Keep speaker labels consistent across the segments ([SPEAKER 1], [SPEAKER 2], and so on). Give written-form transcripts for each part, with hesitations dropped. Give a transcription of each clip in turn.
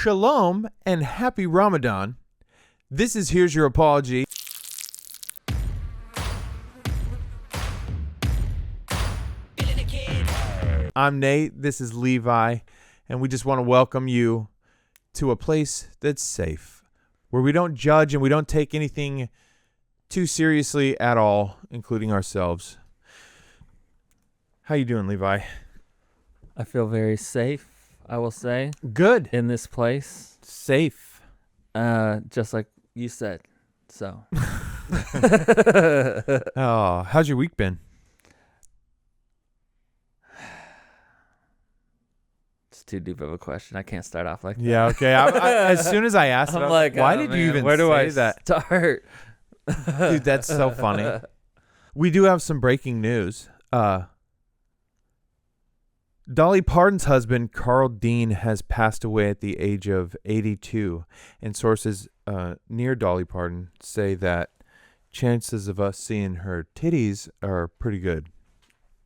[SPEAKER 1] Shalom and happy Ramadan. This is Here's Your Apology. I'm Nate, this is Levi, and we just want to welcome you to a place that's safe, where we don't judge and we don't take anything too seriously at all, including ourselves. How you doing, Levi?
[SPEAKER 2] I feel very safe, I will say.
[SPEAKER 1] Good.
[SPEAKER 2] In this place.
[SPEAKER 1] Safe.
[SPEAKER 2] Just like you said. So.
[SPEAKER 1] Oh, how's your week been?
[SPEAKER 2] It's too deep of a question. I can't start off like that.
[SPEAKER 1] Yeah, okay. As soon as I asked it,
[SPEAKER 2] I'm like,
[SPEAKER 1] why did you even
[SPEAKER 2] where do
[SPEAKER 1] say
[SPEAKER 2] I
[SPEAKER 1] that?
[SPEAKER 2] Start?
[SPEAKER 1] Dude, that's so funny. We do have some breaking news. Dolly Parton's husband, Carl Dean, has passed away at the age of 82, and sources near Dolly Parton say that chances of us seeing her titties are pretty good.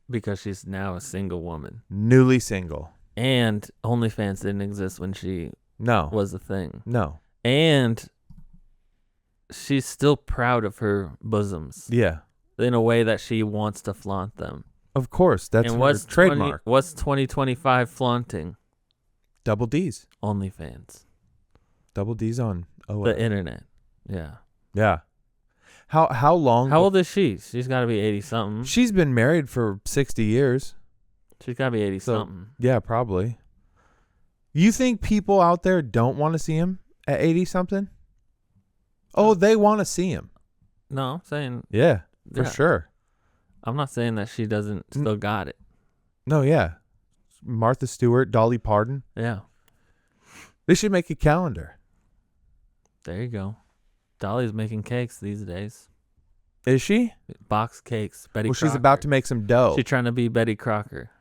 [SPEAKER 2] Because she's now a single woman.
[SPEAKER 1] Newly single.
[SPEAKER 2] And OnlyFans didn't exist when she was a thing.
[SPEAKER 1] No.
[SPEAKER 2] And she's still proud of her bosoms.
[SPEAKER 1] Yeah.
[SPEAKER 2] In a way that she wants to flaunt them.
[SPEAKER 1] Of course. That's her trademark.
[SPEAKER 2] What's 2025 flaunting?
[SPEAKER 1] Double D's.
[SPEAKER 2] OnlyFans.
[SPEAKER 1] Double D's on
[SPEAKER 2] the internet. Yeah.
[SPEAKER 1] Yeah. How long?
[SPEAKER 2] How old is she? She's got to be 80-something.
[SPEAKER 1] She's been married for 60 years.
[SPEAKER 2] She's got to be 80-something.
[SPEAKER 1] Yeah, probably. You think people out there don't want to see him at 80-something? Oh, they want to see him.
[SPEAKER 2] No, I'm saying...
[SPEAKER 1] Yeah, for sure.
[SPEAKER 2] I'm not saying that she doesn't still got it.
[SPEAKER 1] No, yeah. Martha Stewart, Dolly Parton.
[SPEAKER 2] Yeah.
[SPEAKER 1] They should make a calendar.
[SPEAKER 2] There you go. Dolly's making cakes these days.
[SPEAKER 1] Is she?
[SPEAKER 2] Box cakes. Betty Crocker.
[SPEAKER 1] She's about to make some dough.
[SPEAKER 2] She's trying to be Betty Crocker.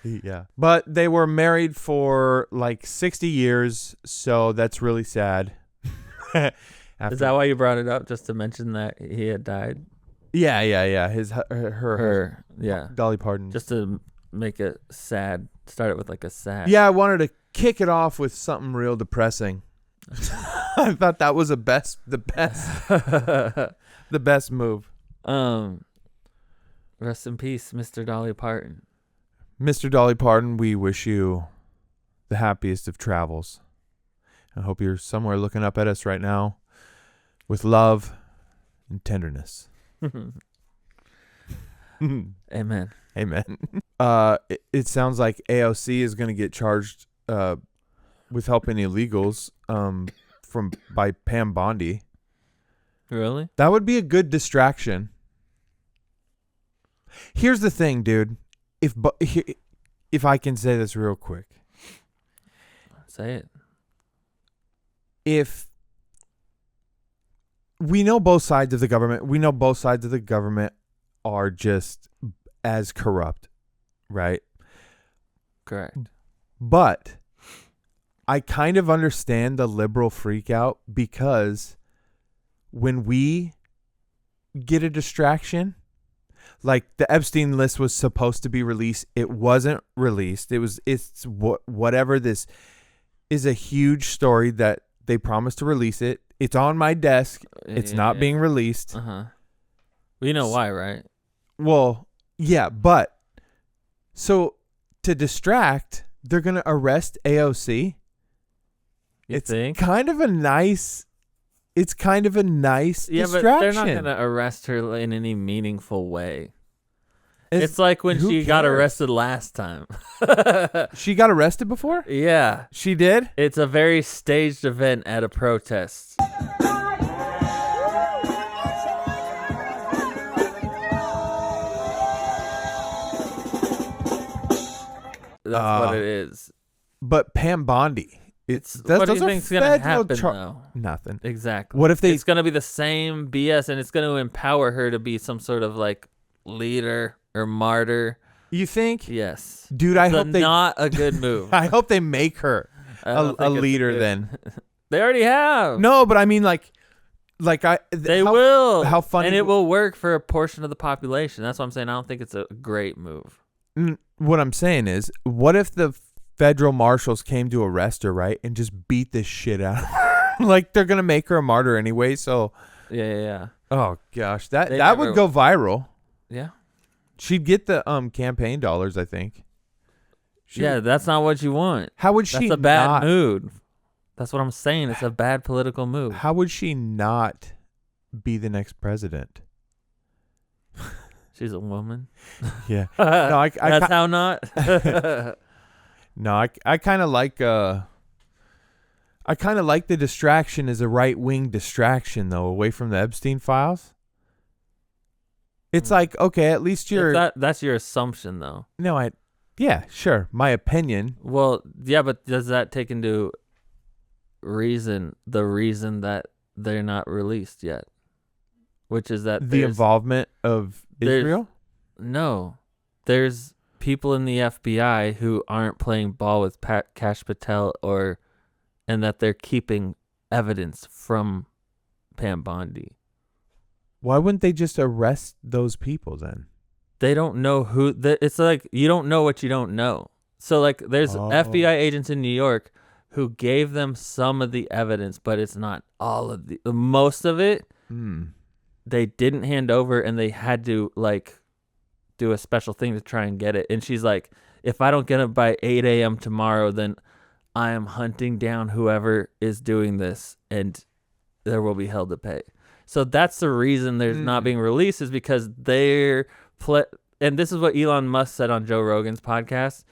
[SPEAKER 1] Yeah. But they were married for like 60 years, so that's really sad.
[SPEAKER 2] Is that why you brought it up, just to mention that he had died?
[SPEAKER 1] Yeah. Her.
[SPEAKER 2] Yeah.
[SPEAKER 1] Dolly Parton.
[SPEAKER 2] Just to make it sad. Start it with like a sad.
[SPEAKER 1] Yeah, I wanted to kick it off with something real depressing. I thought that was the best move.
[SPEAKER 2] Rest in peace, Mr. Dolly Parton.
[SPEAKER 1] Mr. Dolly Parton, we wish you the happiest of travels. I hope you're somewhere looking up at us right now with love and tenderness.
[SPEAKER 2] Amen.
[SPEAKER 1] Amen. It sounds like AOC is going to get charged with helping illegals by Pam Bondi.
[SPEAKER 2] Really?
[SPEAKER 1] That would be a good distraction. Here's the thing, dude. If I can say this real quick.
[SPEAKER 2] Say it.
[SPEAKER 1] If we know both sides of the government, are just as corrupt, right?
[SPEAKER 2] Correct.
[SPEAKER 1] But I kind of understand the liberal freak out, because when we get a distraction, like the Epstein list was supposed to be released, it wasn't released. It's whatever. This is a huge story that they promised to release it. It's on my desk. It's not being released.
[SPEAKER 2] Well, you know why, right?
[SPEAKER 1] Well, yeah, but so to distract, they're going to arrest AOC.
[SPEAKER 2] You think?
[SPEAKER 1] Kind of a nice distraction.
[SPEAKER 2] But they're not going to arrest her in any meaningful way. It's like when she got arrested last time.
[SPEAKER 1] She got arrested before?
[SPEAKER 2] Yeah.
[SPEAKER 1] She did?
[SPEAKER 2] It's a very staged event at a protest. That's what it is.
[SPEAKER 1] But Pam Bondi.
[SPEAKER 2] What do you think's going to happen, though?
[SPEAKER 1] Nothing.
[SPEAKER 2] Exactly.
[SPEAKER 1] What if
[SPEAKER 2] It's going to be the same BS, and it's going to empower her to be some sort of, like, leader or martyr.
[SPEAKER 1] You think?
[SPEAKER 2] Yes.
[SPEAKER 1] Dude, I hope they...
[SPEAKER 2] Not a good move.
[SPEAKER 1] I hope they make her a leader then.
[SPEAKER 2] They already have.
[SPEAKER 1] No, but I mean, they
[SPEAKER 2] will.
[SPEAKER 1] How funny.
[SPEAKER 2] And it will work for a portion of the population. That's what I'm saying. I don't think it's a great move.
[SPEAKER 1] What I'm saying is, what if the federal marshals came to arrest her, right, and just beat this shit out of her. Like, they're gonna make her a martyr anyway, so
[SPEAKER 2] Yeah.
[SPEAKER 1] Oh gosh, that would go viral.
[SPEAKER 2] Yeah.
[SPEAKER 1] She'd get the campaign dollars, I think.
[SPEAKER 2] That's not what you want.
[SPEAKER 1] How would she?
[SPEAKER 2] That's a bad mood. That's what I'm saying. It's a bad political move.
[SPEAKER 1] How would she not be the next president?
[SPEAKER 2] She's a woman.
[SPEAKER 1] Yeah. No,
[SPEAKER 2] that's how not.
[SPEAKER 1] No, I kind of like the distraction as a right-wing distraction, though, away from the Epstein files. It's like, okay, at least you're...
[SPEAKER 2] That's your assumption, though.
[SPEAKER 1] No, yeah, sure. My opinion.
[SPEAKER 2] Well, yeah, but does that take into the reason that they're not released yet? Which is that
[SPEAKER 1] the involvement of Israel?
[SPEAKER 2] No. There's people in the FBI who aren't playing ball with Kash Patel and that they're keeping evidence from Pam Bondi.
[SPEAKER 1] Why wouldn't they just arrest those people then?
[SPEAKER 2] They don't know who. It's like you don't know what you don't know. So like there's FBI agents in New York who gave them some of the evidence, but it's not all of the most of it. They didn't hand over, and they had to like do a special thing to try and get it. And she's like, if I don't get it by 8 a.m. tomorrow, then I am hunting down whoever is doing this, and there will be hell to pay. So that's the reason they're not being released, is because and this is what Elon Musk said on Joe Rogan's podcast.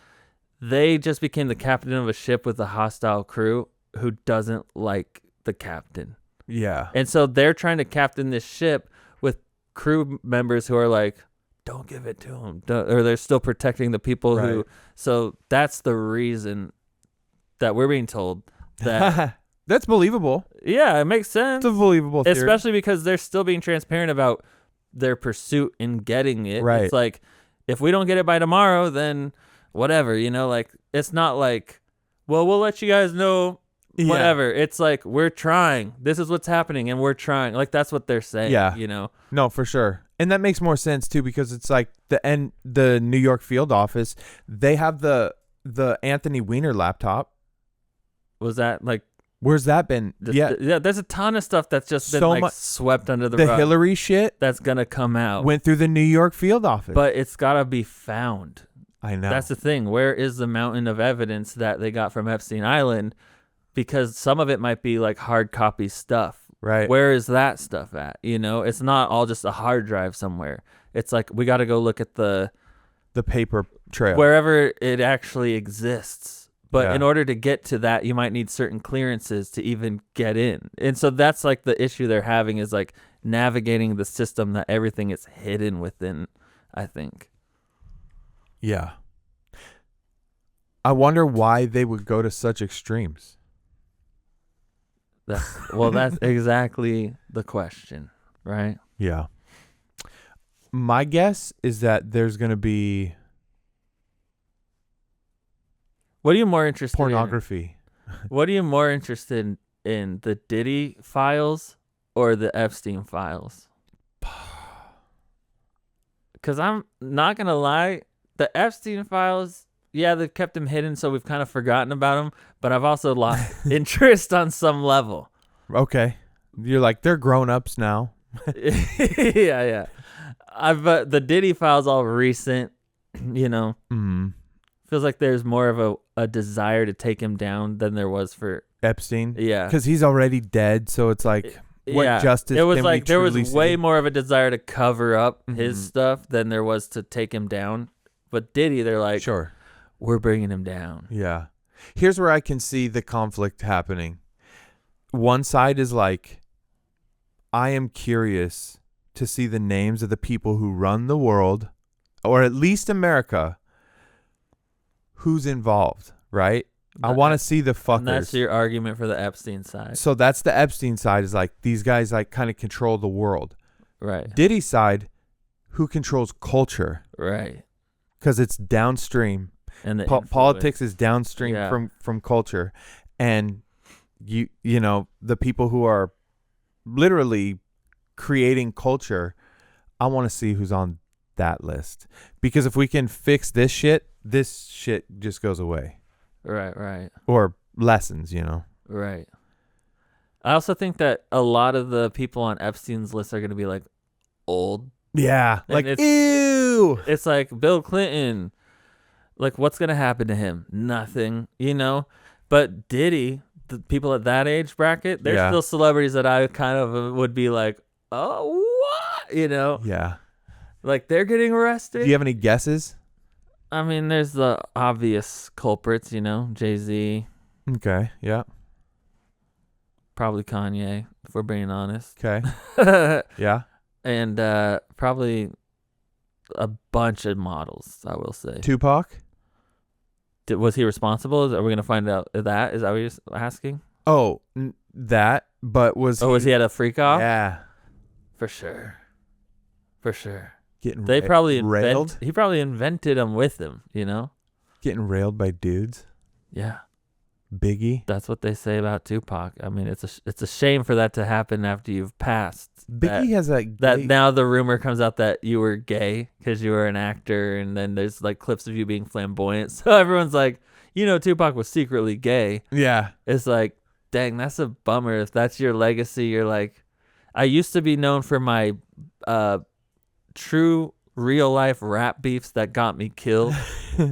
[SPEAKER 2] They just became the captain of a ship with a hostile crew who doesn't like the captain.
[SPEAKER 1] Yeah.
[SPEAKER 2] And so they're trying to captain this ship with crew members who are like, don't give it to him. Or they're still protecting the people who... So that's the reason that we're being told that...
[SPEAKER 1] That's believable.
[SPEAKER 2] Yeah, it makes sense.
[SPEAKER 1] It's a believable theory.
[SPEAKER 2] Especially because they're still being transparent about their pursuit in getting it.
[SPEAKER 1] Right.
[SPEAKER 2] It's like, if we don't get it by tomorrow, then whatever, like, it's not like, well, we'll let you guys know, whatever. Yeah. It's like, we're trying. This is what's happening, and we're trying. Like, that's what they're saying,
[SPEAKER 1] No, for sure. And that makes more sense, too, because it's like the New York field office, they have the Anthony Weiner laptop.
[SPEAKER 2] Was that, like...
[SPEAKER 1] Where's that been?
[SPEAKER 2] Yeah, there's a ton of stuff that's just been swept under the rug.
[SPEAKER 1] The Hillary shit
[SPEAKER 2] that's gonna come out
[SPEAKER 1] went through the New York field office,
[SPEAKER 2] but it's gotta be found.
[SPEAKER 1] I know.
[SPEAKER 2] That's the thing. Where is the mountain of evidence that they got from Epstein Island? Because some of it might be like hard copy stuff.
[SPEAKER 1] Right.
[SPEAKER 2] Where is that stuff at? It's not all just a hard drive somewhere. It's like we got to go look at the
[SPEAKER 1] paper trail
[SPEAKER 2] wherever it actually exists. But in order to get to that, you might need certain clearances to even get in. And so that's like the issue they're having, is like navigating the system that everything is hidden within, I think.
[SPEAKER 1] Yeah. I wonder why they would go to such extremes.
[SPEAKER 2] That's exactly the question, right?
[SPEAKER 1] Yeah. My guess is that there's going to be...
[SPEAKER 2] What are you more interested
[SPEAKER 1] pornography.
[SPEAKER 2] What are you more interested in, the Diddy files or the Epstein files? Because I'm not going to lie, the Epstein files, they've kept him hidden, so we've kind of forgotten about him, but I've also lost interest on some level.
[SPEAKER 1] Okay. You're like, they're grown-ups now.
[SPEAKER 2] Yeah. But the Diddy files all recent, Feels like there's more of a desire to take him down than there was for
[SPEAKER 1] Epstein.
[SPEAKER 2] Yeah.
[SPEAKER 1] Because he's already dead, so it's like, what justice
[SPEAKER 2] it was
[SPEAKER 1] can
[SPEAKER 2] like
[SPEAKER 1] we
[SPEAKER 2] there was
[SPEAKER 1] truly
[SPEAKER 2] way
[SPEAKER 1] see?
[SPEAKER 2] more of a desire to cover up his stuff than there was to take him down. But Diddy, they're like,
[SPEAKER 1] sure,
[SPEAKER 2] we're bringing him down.
[SPEAKER 1] Yeah. Here's where I can see the conflict happening. One side is like, I am curious to see the names of the people who run the world, or at least America, who's involved, right? I want to see the fuckers.
[SPEAKER 2] And that's your argument for the Epstein side.
[SPEAKER 1] So that's the Epstein side, is like, these guys like kind of control the world.
[SPEAKER 2] Right.
[SPEAKER 1] Diddy's side, who controls culture.
[SPEAKER 2] Right.
[SPEAKER 1] Because it's downstream.
[SPEAKER 2] And
[SPEAKER 1] politics is downstream from culture. And you know, the people who are literally creating culture, I want to see who's on that list. Because if we can fix this shit just goes away.
[SPEAKER 2] Right.
[SPEAKER 1] Or lessons, you know.
[SPEAKER 2] Right. I also think that a lot of the people on Epstein's list are going to be like old.
[SPEAKER 1] Yeah.
[SPEAKER 2] And
[SPEAKER 1] Like,
[SPEAKER 2] it's,
[SPEAKER 1] ew.
[SPEAKER 2] It's like Bill Clinton. Like, what's going to happen to him? Nothing, you know? But Diddy, the people at that age bracket, they're still celebrities that I kind of would be like, oh, what? You know?
[SPEAKER 1] Yeah.
[SPEAKER 2] Like, they're getting arrested.
[SPEAKER 1] Do you have any guesses?
[SPEAKER 2] I mean, there's the obvious culprits, you know? Jay-Z.
[SPEAKER 1] Okay. Yeah.
[SPEAKER 2] Probably Kanye, if we're being honest.
[SPEAKER 1] Okay. Yeah.
[SPEAKER 2] And probably a bunch of models, I will say.
[SPEAKER 1] Tupac?
[SPEAKER 2] Was he responsible? Are we going to find out that? Is that what you're asking?
[SPEAKER 1] Oh, that. But was
[SPEAKER 2] was he at a freak off?
[SPEAKER 1] Yeah.
[SPEAKER 2] For sure.
[SPEAKER 1] Getting
[SPEAKER 2] They probably
[SPEAKER 1] railed?
[SPEAKER 2] He probably invented them with him, you know?
[SPEAKER 1] Getting railed by dudes?
[SPEAKER 2] Yeah.
[SPEAKER 1] Biggie?
[SPEAKER 2] That's what they say about Tupac. I mean, it's a shame for that to happen after you've passed.
[SPEAKER 1] Biggie has
[SPEAKER 2] that now the rumor comes out that you were gay because you were an actor, and then there's like clips of you being flamboyant. So everyone's like, you know, Tupac was secretly gay.
[SPEAKER 1] Yeah.
[SPEAKER 2] It's like, dang, that's a bummer. If that's your legacy, you're like, I used to be known for my true real life rap beefs that got me killed,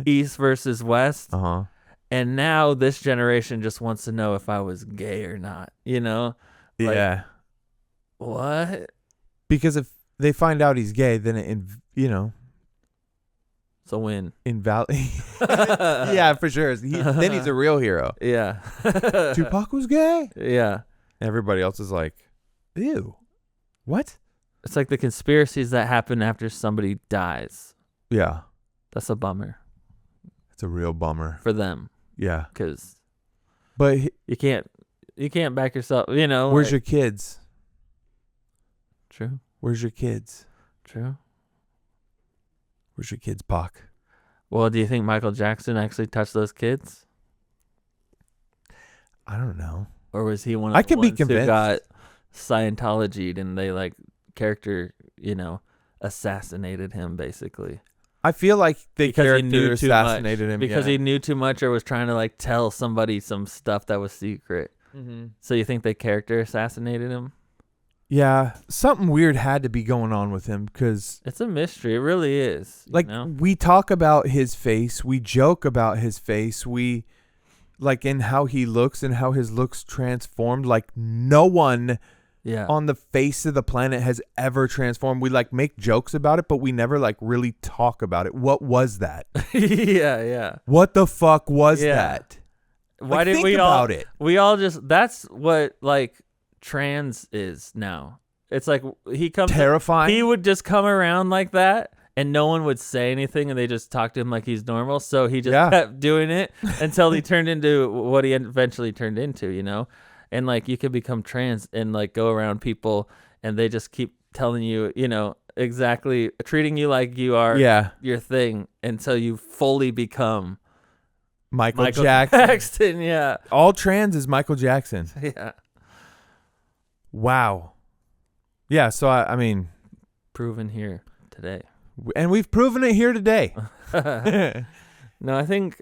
[SPEAKER 2] East versus West.
[SPEAKER 1] Uh-huh.
[SPEAKER 2] And now this generation just wants to know if I was gay or not, you know? Like,
[SPEAKER 1] Yeah.
[SPEAKER 2] what?
[SPEAKER 1] Because if they find out he's gay, then it,
[SPEAKER 2] It's a win.
[SPEAKER 1] Yeah, for sure. Then he's a real hero.
[SPEAKER 2] Yeah.
[SPEAKER 1] Tupac was gay?
[SPEAKER 2] Yeah.
[SPEAKER 1] Everybody else is like, ew. What?
[SPEAKER 2] It's like the conspiracies that happen after somebody dies.
[SPEAKER 1] Yeah.
[SPEAKER 2] That's a bummer.
[SPEAKER 1] It's a real bummer.
[SPEAKER 2] For them.
[SPEAKER 1] Yeah.
[SPEAKER 2] Because
[SPEAKER 1] but
[SPEAKER 2] you can't back yourself, you know.
[SPEAKER 1] Where's your kids?
[SPEAKER 2] True.
[SPEAKER 1] Where's your kids?
[SPEAKER 2] True.
[SPEAKER 1] Where's your kids, Pac?
[SPEAKER 2] Well, do you think Michael Jackson actually touched those kids?
[SPEAKER 1] I don't know.
[SPEAKER 2] Or was he one of the ones
[SPEAKER 1] convinced.
[SPEAKER 2] who got Scientology'd and they like character, you know, assassinated him basically?
[SPEAKER 1] I feel like they
[SPEAKER 2] because he knew too
[SPEAKER 1] assassinated
[SPEAKER 2] much.
[SPEAKER 1] him
[SPEAKER 2] Because he knew too much or was trying to like tell somebody some stuff that was secret.
[SPEAKER 1] Mm-hmm.
[SPEAKER 2] So you think they character assassinated him?
[SPEAKER 1] Yeah, something weird had to be going on with him because
[SPEAKER 2] it's a mystery. It really is.
[SPEAKER 1] Like, we talk about his face, we joke about his face, we like in how he looks and how his looks transformed. Like no one on the face of the planet has ever transformed. We like make jokes about it, but we never like really talk about it. What was that?
[SPEAKER 2] Yeah.
[SPEAKER 1] What the fuck was that?
[SPEAKER 2] Why
[SPEAKER 1] like,
[SPEAKER 2] did
[SPEAKER 1] think
[SPEAKER 2] we
[SPEAKER 1] about
[SPEAKER 2] all?
[SPEAKER 1] It?
[SPEAKER 2] We all just. That's what like trans is now. It's like he comes
[SPEAKER 1] terrifying.
[SPEAKER 2] He would just come around like that and no one would say anything and they just talk to him like he's normal. So he just kept doing it until he turned into what he eventually turned into, you know? And like you could become trans and like go around people and they just keep telling you, you know, exactly treating you like you are your thing until you fully become
[SPEAKER 1] Michael Jackson.
[SPEAKER 2] Yeah.
[SPEAKER 1] All trans is Michael Jackson.
[SPEAKER 2] Yeah.
[SPEAKER 1] Wow. Yeah, so I mean,
[SPEAKER 2] proven here today.
[SPEAKER 1] And we've proven it here today.
[SPEAKER 2] No, I think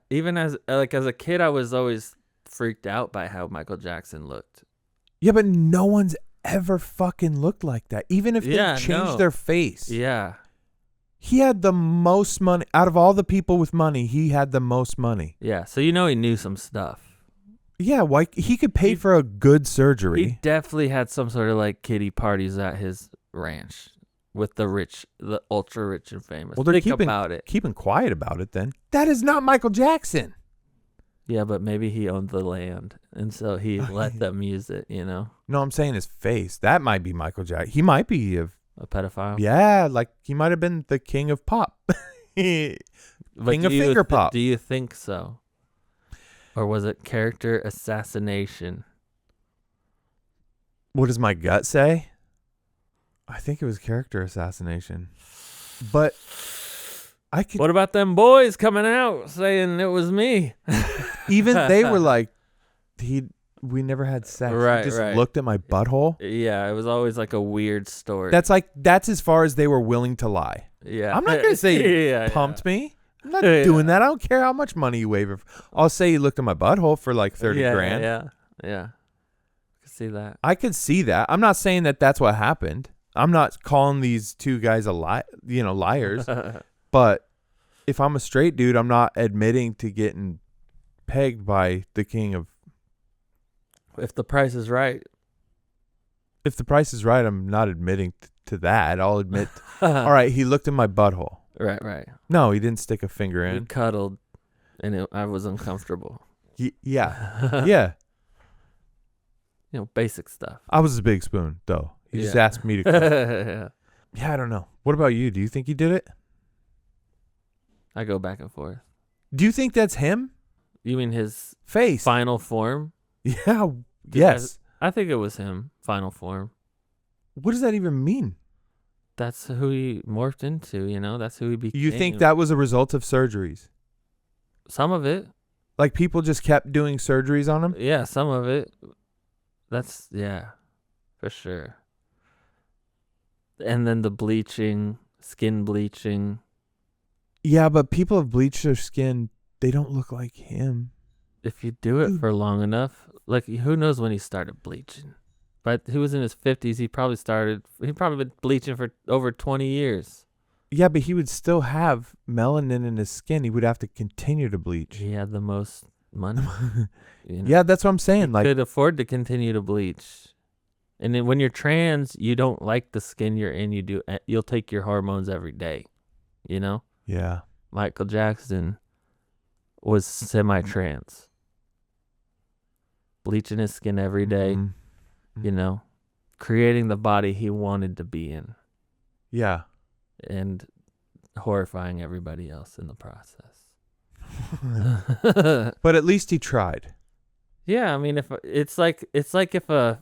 [SPEAKER 2] even as a kid I was always freaked out by how Michael Jackson looked.
[SPEAKER 1] Yeah, but no one's ever fucking looked like that. Even if they changed their face.
[SPEAKER 2] Yeah.
[SPEAKER 1] He had the most money out of all the people with money. He had the most money.
[SPEAKER 2] Yeah, so you know he knew some stuff.
[SPEAKER 1] Yeah, like he could pay for a good surgery.
[SPEAKER 2] He definitely had some sort of like kiddie parties at his ranch with the ultra rich and famous.
[SPEAKER 1] Well, they're
[SPEAKER 2] keeping
[SPEAKER 1] quiet about it then. That is not Michael Jackson.
[SPEAKER 2] Yeah, but maybe he owned the land and so he let them use it, you know?
[SPEAKER 1] No, I'm saying his face. That might be Michael Jackson. He might be
[SPEAKER 2] a pedophile.
[SPEAKER 1] Yeah, like he might have been the king of pop. King of finger pop.
[SPEAKER 2] Do you think so? Or was it character assassination?
[SPEAKER 1] What does my gut say? I think it was character assassination. But I could.
[SPEAKER 2] What about them boys coming out saying it was me?
[SPEAKER 1] Even they were like, we never had sex.
[SPEAKER 2] Right,
[SPEAKER 1] he just looked at my butthole.
[SPEAKER 2] Yeah, it was always like a weird story.
[SPEAKER 1] That's as far as they were willing to lie.
[SPEAKER 2] Yeah.
[SPEAKER 1] I'm not going to say pumped me. I'm not doing that. I don't care how much money you waive. I'll say you looked at my butthole for like 30 grand.
[SPEAKER 2] Yeah. I can see that.
[SPEAKER 1] I could see that. I'm not saying that that's what happened. I'm not calling these two guys liars. But if I'm a straight dude, I'm not admitting to getting pegged by the king of.
[SPEAKER 2] If the price is right.
[SPEAKER 1] If the price is right, I'm not admitting to that. I'll admit. All right, he looked at my butthole.
[SPEAKER 2] Right.
[SPEAKER 1] No, he didn't stick a finger
[SPEAKER 2] We
[SPEAKER 1] in.
[SPEAKER 2] cuddled, and I was uncomfortable.
[SPEAKER 1] Yeah. Yeah.
[SPEAKER 2] Basic stuff.
[SPEAKER 1] I was a big spoon, though. He just asked me to come. Yeah, I don't know. What about you? Do you think he did it?
[SPEAKER 2] I go back and forth.
[SPEAKER 1] Do you think that's him?
[SPEAKER 2] You mean his
[SPEAKER 1] face?
[SPEAKER 2] Final form?
[SPEAKER 1] Yeah. Yes.
[SPEAKER 2] I think it was him. Final form.
[SPEAKER 1] What does that even mean?
[SPEAKER 2] That's who he morphed into, That's who he became.
[SPEAKER 1] You think that was a result of surgeries?
[SPEAKER 2] Some of it.
[SPEAKER 1] Like people just kept doing surgeries on him?
[SPEAKER 2] Yeah, some of it. That's, for sure. And then the bleaching, skin bleaching.
[SPEAKER 1] Yeah, but people have bleached their skin. They don't look like him.
[SPEAKER 2] If you do it for long enough, like who knows when he started bleaching? But he was in his 50s. He probably been bleaching for over 20 years.
[SPEAKER 1] Yeah, but he would still have melanin in his skin. He would have to continue to bleach.
[SPEAKER 2] He had the most money.
[SPEAKER 1] Yeah, that's what I'm saying.
[SPEAKER 2] He could afford to continue to bleach. And then when you're trans, you don't like the skin you're in. You'll take your hormones every day.
[SPEAKER 1] Yeah.
[SPEAKER 2] Michael Jackson was semi-trans. Bleaching his skin every day.
[SPEAKER 1] Mm-hmm.
[SPEAKER 2] Creating the body he wanted to be in.
[SPEAKER 1] Yeah.
[SPEAKER 2] And horrifying everybody else in the process.
[SPEAKER 1] But at least he tried.
[SPEAKER 2] Yeah, I mean, if it's like if a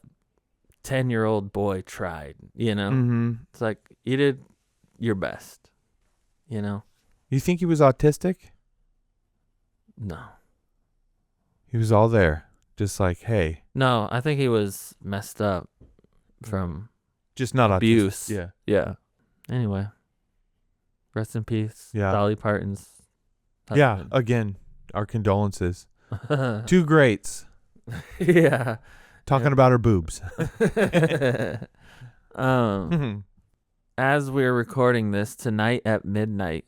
[SPEAKER 2] 10-year-old boy tried,
[SPEAKER 1] Mm-hmm.
[SPEAKER 2] It's like you did your best,
[SPEAKER 1] You think he was autistic?
[SPEAKER 2] No.
[SPEAKER 1] He was all there. Just like, hey.
[SPEAKER 2] No, I think he was messed up from
[SPEAKER 1] just not
[SPEAKER 2] abuse.
[SPEAKER 1] Autistic.
[SPEAKER 2] Yeah. Anyway, rest in peace.
[SPEAKER 1] Yeah.
[SPEAKER 2] Dolly Parton's husband.
[SPEAKER 1] Yeah. Again, our condolences. Two greats.
[SPEAKER 2] Yeah.
[SPEAKER 1] Talking about her boobs.
[SPEAKER 2] As we're recording this tonight at midnight,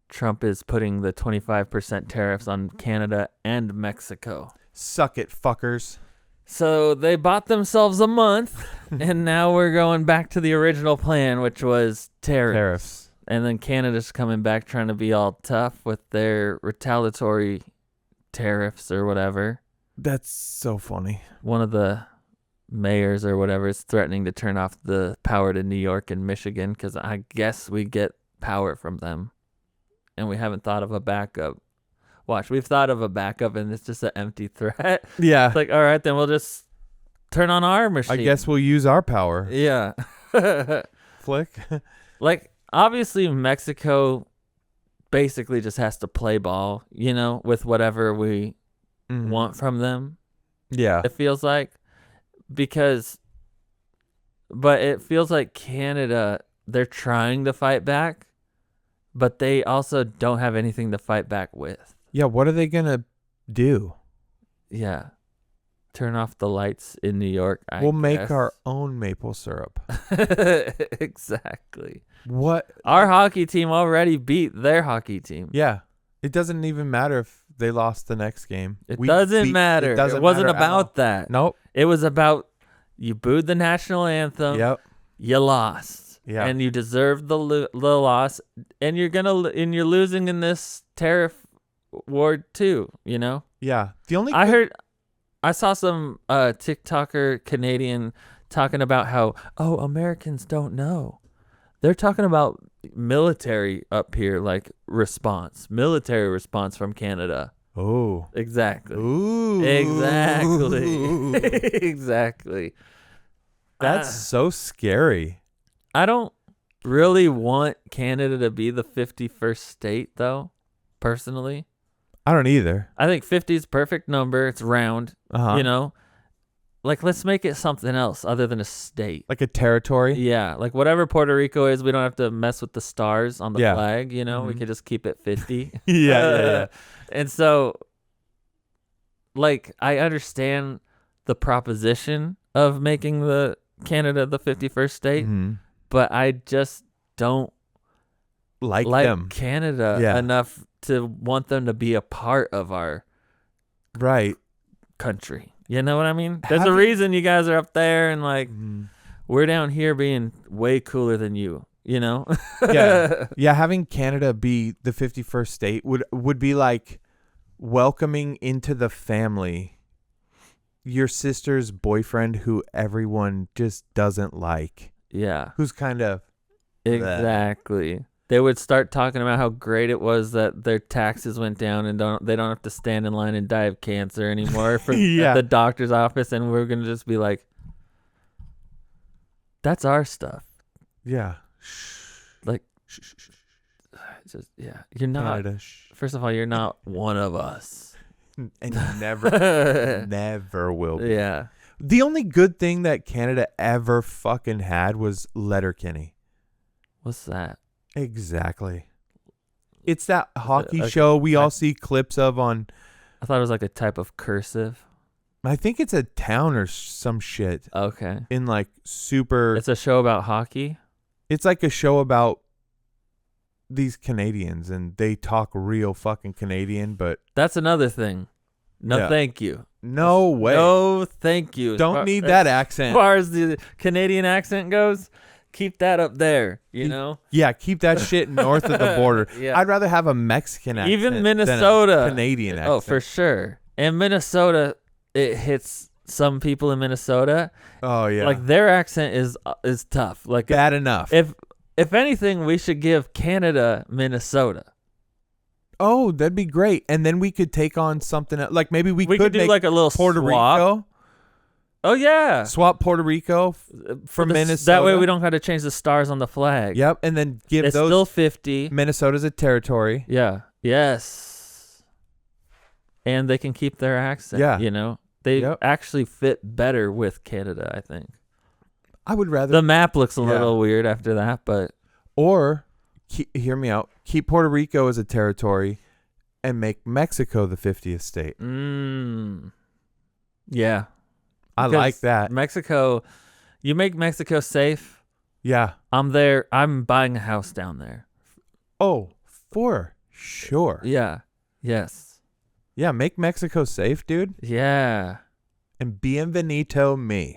[SPEAKER 2] Trump is putting the 25% tariffs on Canada and Mexico.
[SPEAKER 1] Suck it, fuckers.
[SPEAKER 2] So they bought themselves a month, and now we're going back to the original plan, which was tariffs. And then Canada's coming back trying to be all tough with their retaliatory tariffs or whatever.
[SPEAKER 1] That's so funny.
[SPEAKER 2] One of the mayors or whatever is threatening to turn off the power to New York and Michigan because I guess we get power from them. And we haven't thought of a backup. Watch, we've thought of a backup and it's just an empty threat.
[SPEAKER 1] Yeah.
[SPEAKER 2] It's like, all right, then we'll just turn on our machine.
[SPEAKER 1] I guess we'll use our power.
[SPEAKER 2] Yeah.
[SPEAKER 1] Flick.
[SPEAKER 2] Like, obviously, Mexico basically just has to play ball, with whatever we want from them.
[SPEAKER 1] Yeah.
[SPEAKER 2] It feels like. But it feels like Canada, they're trying to fight back. But they also don't have anything to fight back with.
[SPEAKER 1] Yeah, what are they going to do?
[SPEAKER 2] Yeah. Turn off the lights in New York,
[SPEAKER 1] We'll make our own maple syrup.
[SPEAKER 2] Exactly.
[SPEAKER 1] What?
[SPEAKER 2] Our hockey team already beat their hockey team.
[SPEAKER 1] Yeah. It doesn't even matter if they lost the next game.
[SPEAKER 2] It doesn't matter. It wasn't about that.
[SPEAKER 1] Nope.
[SPEAKER 2] It was about you booed the national anthem.
[SPEAKER 1] Yep.
[SPEAKER 2] You lost.
[SPEAKER 1] Yeah.
[SPEAKER 2] And you deserve the loss, and you're losing in this tariff war too.
[SPEAKER 1] Yeah. The only
[SPEAKER 2] I saw some TikToker Canadian talking about how Americans don't know. They're talking about military up here, like military response from Canada.
[SPEAKER 1] Oh.
[SPEAKER 2] Exactly.
[SPEAKER 1] Ooh.
[SPEAKER 2] Exactly. Exactly.
[SPEAKER 1] That's so scary.
[SPEAKER 2] I don't really want Canada to be the 51st state, though, personally.
[SPEAKER 1] I don't either.
[SPEAKER 2] I think 50 is a perfect number. It's round, like, let's make it something else other than a state.
[SPEAKER 1] Like a territory?
[SPEAKER 2] Yeah, like whatever Puerto Rico is, we don't have to mess with the stars on the flag, you know? We can just keep it 50.
[SPEAKER 1] Yeah.
[SPEAKER 2] And so, like, I understand the proposition of making the Canada the 51st state, but I just don't
[SPEAKER 1] like them.
[SPEAKER 2] Canada enough to want them to be a part of our country. You know what I mean? There's a reason you guys are up there and like we're down here being way cooler than you, you know?
[SPEAKER 1] Yeah, having Canada be the 51st state would be like welcoming into the family your sister's boyfriend who everyone just doesn't like.
[SPEAKER 2] Yeah.
[SPEAKER 1] Who's kind of
[SPEAKER 2] exactly. They would start talking about how great it was that their taxes went down and they don't have to stand in line and die of cancer anymore for at the doctor's office, and we're gonna just be like, that's our stuff.
[SPEAKER 1] Yeah.
[SPEAKER 2] Like, just you're not.
[SPEAKER 1] Canada,
[SPEAKER 2] first of all, you're not one of us,
[SPEAKER 1] and you never will be.
[SPEAKER 2] Yeah.
[SPEAKER 1] The only good thing that Canada ever fucking had was Letterkenny.
[SPEAKER 2] What's that?
[SPEAKER 1] Exactly. It's that hockey show we all see clips of on.
[SPEAKER 2] I thought it was like a type of cursive.
[SPEAKER 1] I think it's a town or some shit.
[SPEAKER 2] Okay.
[SPEAKER 1] In like super.
[SPEAKER 2] It's a show about hockey?
[SPEAKER 1] It's like a show about these Canadians and they talk real fucking Canadian, but.
[SPEAKER 2] That's another thing. No, thank you.
[SPEAKER 1] No way.
[SPEAKER 2] No, thank you.
[SPEAKER 1] Don't need that accent.
[SPEAKER 2] As far as the Canadian accent goes. Keep that up there, you know?
[SPEAKER 1] Yeah, keep that shit north of the border. I'd rather have a Mexican accent
[SPEAKER 2] even Minnesota
[SPEAKER 1] than a Canadian accent.
[SPEAKER 2] Oh, for sure. And Minnesota, it hits some people in Minnesota.
[SPEAKER 1] Oh, yeah.
[SPEAKER 2] Like, their accent is tough. Like,
[SPEAKER 1] bad enough.
[SPEAKER 2] If anything, we should give Canada Minnesota.
[SPEAKER 1] Oh, that'd be great. And then we could take on something else. Like, maybe we could
[SPEAKER 2] do
[SPEAKER 1] make
[SPEAKER 2] like a little
[SPEAKER 1] Puerto
[SPEAKER 2] swap.
[SPEAKER 1] Rico.
[SPEAKER 2] Oh, yeah.
[SPEAKER 1] Swap Puerto Rico for Minnesota.
[SPEAKER 2] That way we don't have to change the stars on the flag.
[SPEAKER 1] Yep, and then give
[SPEAKER 2] it's
[SPEAKER 1] those.
[SPEAKER 2] Still 50.
[SPEAKER 1] Minnesota's a territory.
[SPEAKER 2] Yeah. Yes. And they can keep their accent.
[SPEAKER 1] Yeah.
[SPEAKER 2] You know? They actually fit better with Canada, I think.
[SPEAKER 1] I would rather.
[SPEAKER 2] The map looks a little weird after that, but.
[SPEAKER 1] Or, hear me out, keep Puerto Rico as a territory and make Mexico the 50th state.
[SPEAKER 2] Yeah.
[SPEAKER 1] I like that.
[SPEAKER 2] Mexico, you make Mexico safe.
[SPEAKER 1] Yeah.
[SPEAKER 2] I'm there. I'm buying a house down there.
[SPEAKER 1] Oh, for sure.
[SPEAKER 2] Yeah. Yes.
[SPEAKER 1] Yeah, make Mexico safe, dude.
[SPEAKER 2] Yeah.
[SPEAKER 1] And bienvenido me.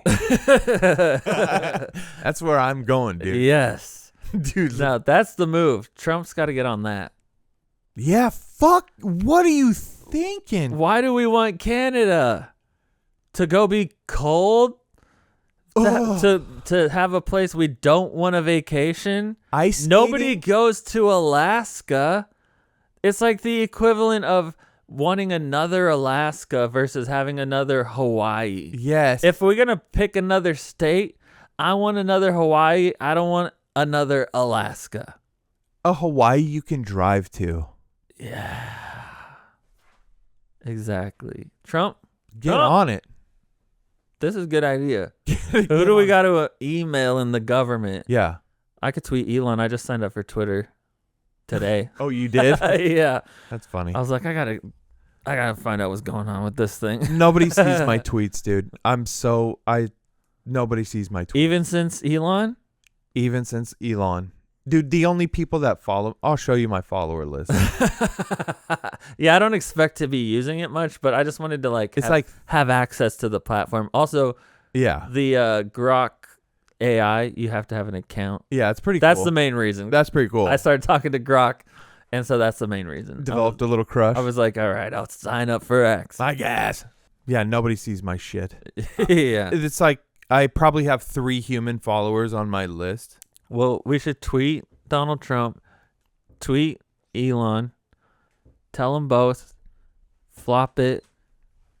[SPEAKER 1] That's where I'm going, dude.
[SPEAKER 2] Yes.
[SPEAKER 1] Dude.
[SPEAKER 2] No, that's the move. Trump's got to get on that.
[SPEAKER 1] Yeah, fuck. What are you thinking?
[SPEAKER 2] Why do we want Canada? To go be cold? To have a place we don't want a vacation? Nobody goes to Alaska. It's like the equivalent of wanting another Alaska versus having another Hawaii.
[SPEAKER 1] Yes.
[SPEAKER 2] If we're going to pick another state, I want another Hawaii. I don't want another Alaska.
[SPEAKER 1] A Hawaii you can drive to.
[SPEAKER 2] Yeah. Exactly. Trump.
[SPEAKER 1] Get on it.
[SPEAKER 2] This is a good idea. Who do we got to email in the government?
[SPEAKER 1] Yeah.
[SPEAKER 2] I could tweet Elon. I just signed up for Twitter today.
[SPEAKER 1] Oh, you did?
[SPEAKER 2] Yeah.
[SPEAKER 1] That's funny.
[SPEAKER 2] I was like, I gotta find out what's going on with this thing.
[SPEAKER 1] Nobody sees my tweets, dude. Nobody sees my tweets.
[SPEAKER 2] Even since Elon?
[SPEAKER 1] Even since Elon. Dude, the only people that follow, I'll show you my follower list.
[SPEAKER 2] Yeah, I don't expect to be using it much, but I just wanted to have access to the platform. Also,
[SPEAKER 1] yeah,
[SPEAKER 2] the Grok AI, you have to have an account.
[SPEAKER 1] Yeah, it's pretty cool.
[SPEAKER 2] That's the main reason.
[SPEAKER 1] That's pretty cool.
[SPEAKER 2] I started talking to Grok, and so that's the main reason.
[SPEAKER 1] Developed a little crush.
[SPEAKER 2] I was like, all right, I'll sign up for X.
[SPEAKER 1] I guess. Yeah, nobody sees my shit.
[SPEAKER 2] Yeah.
[SPEAKER 1] It's like I probably have 3 human followers on my list.
[SPEAKER 2] Well, we should tweet Donald Trump, tweet Elon, tell them both, flop it.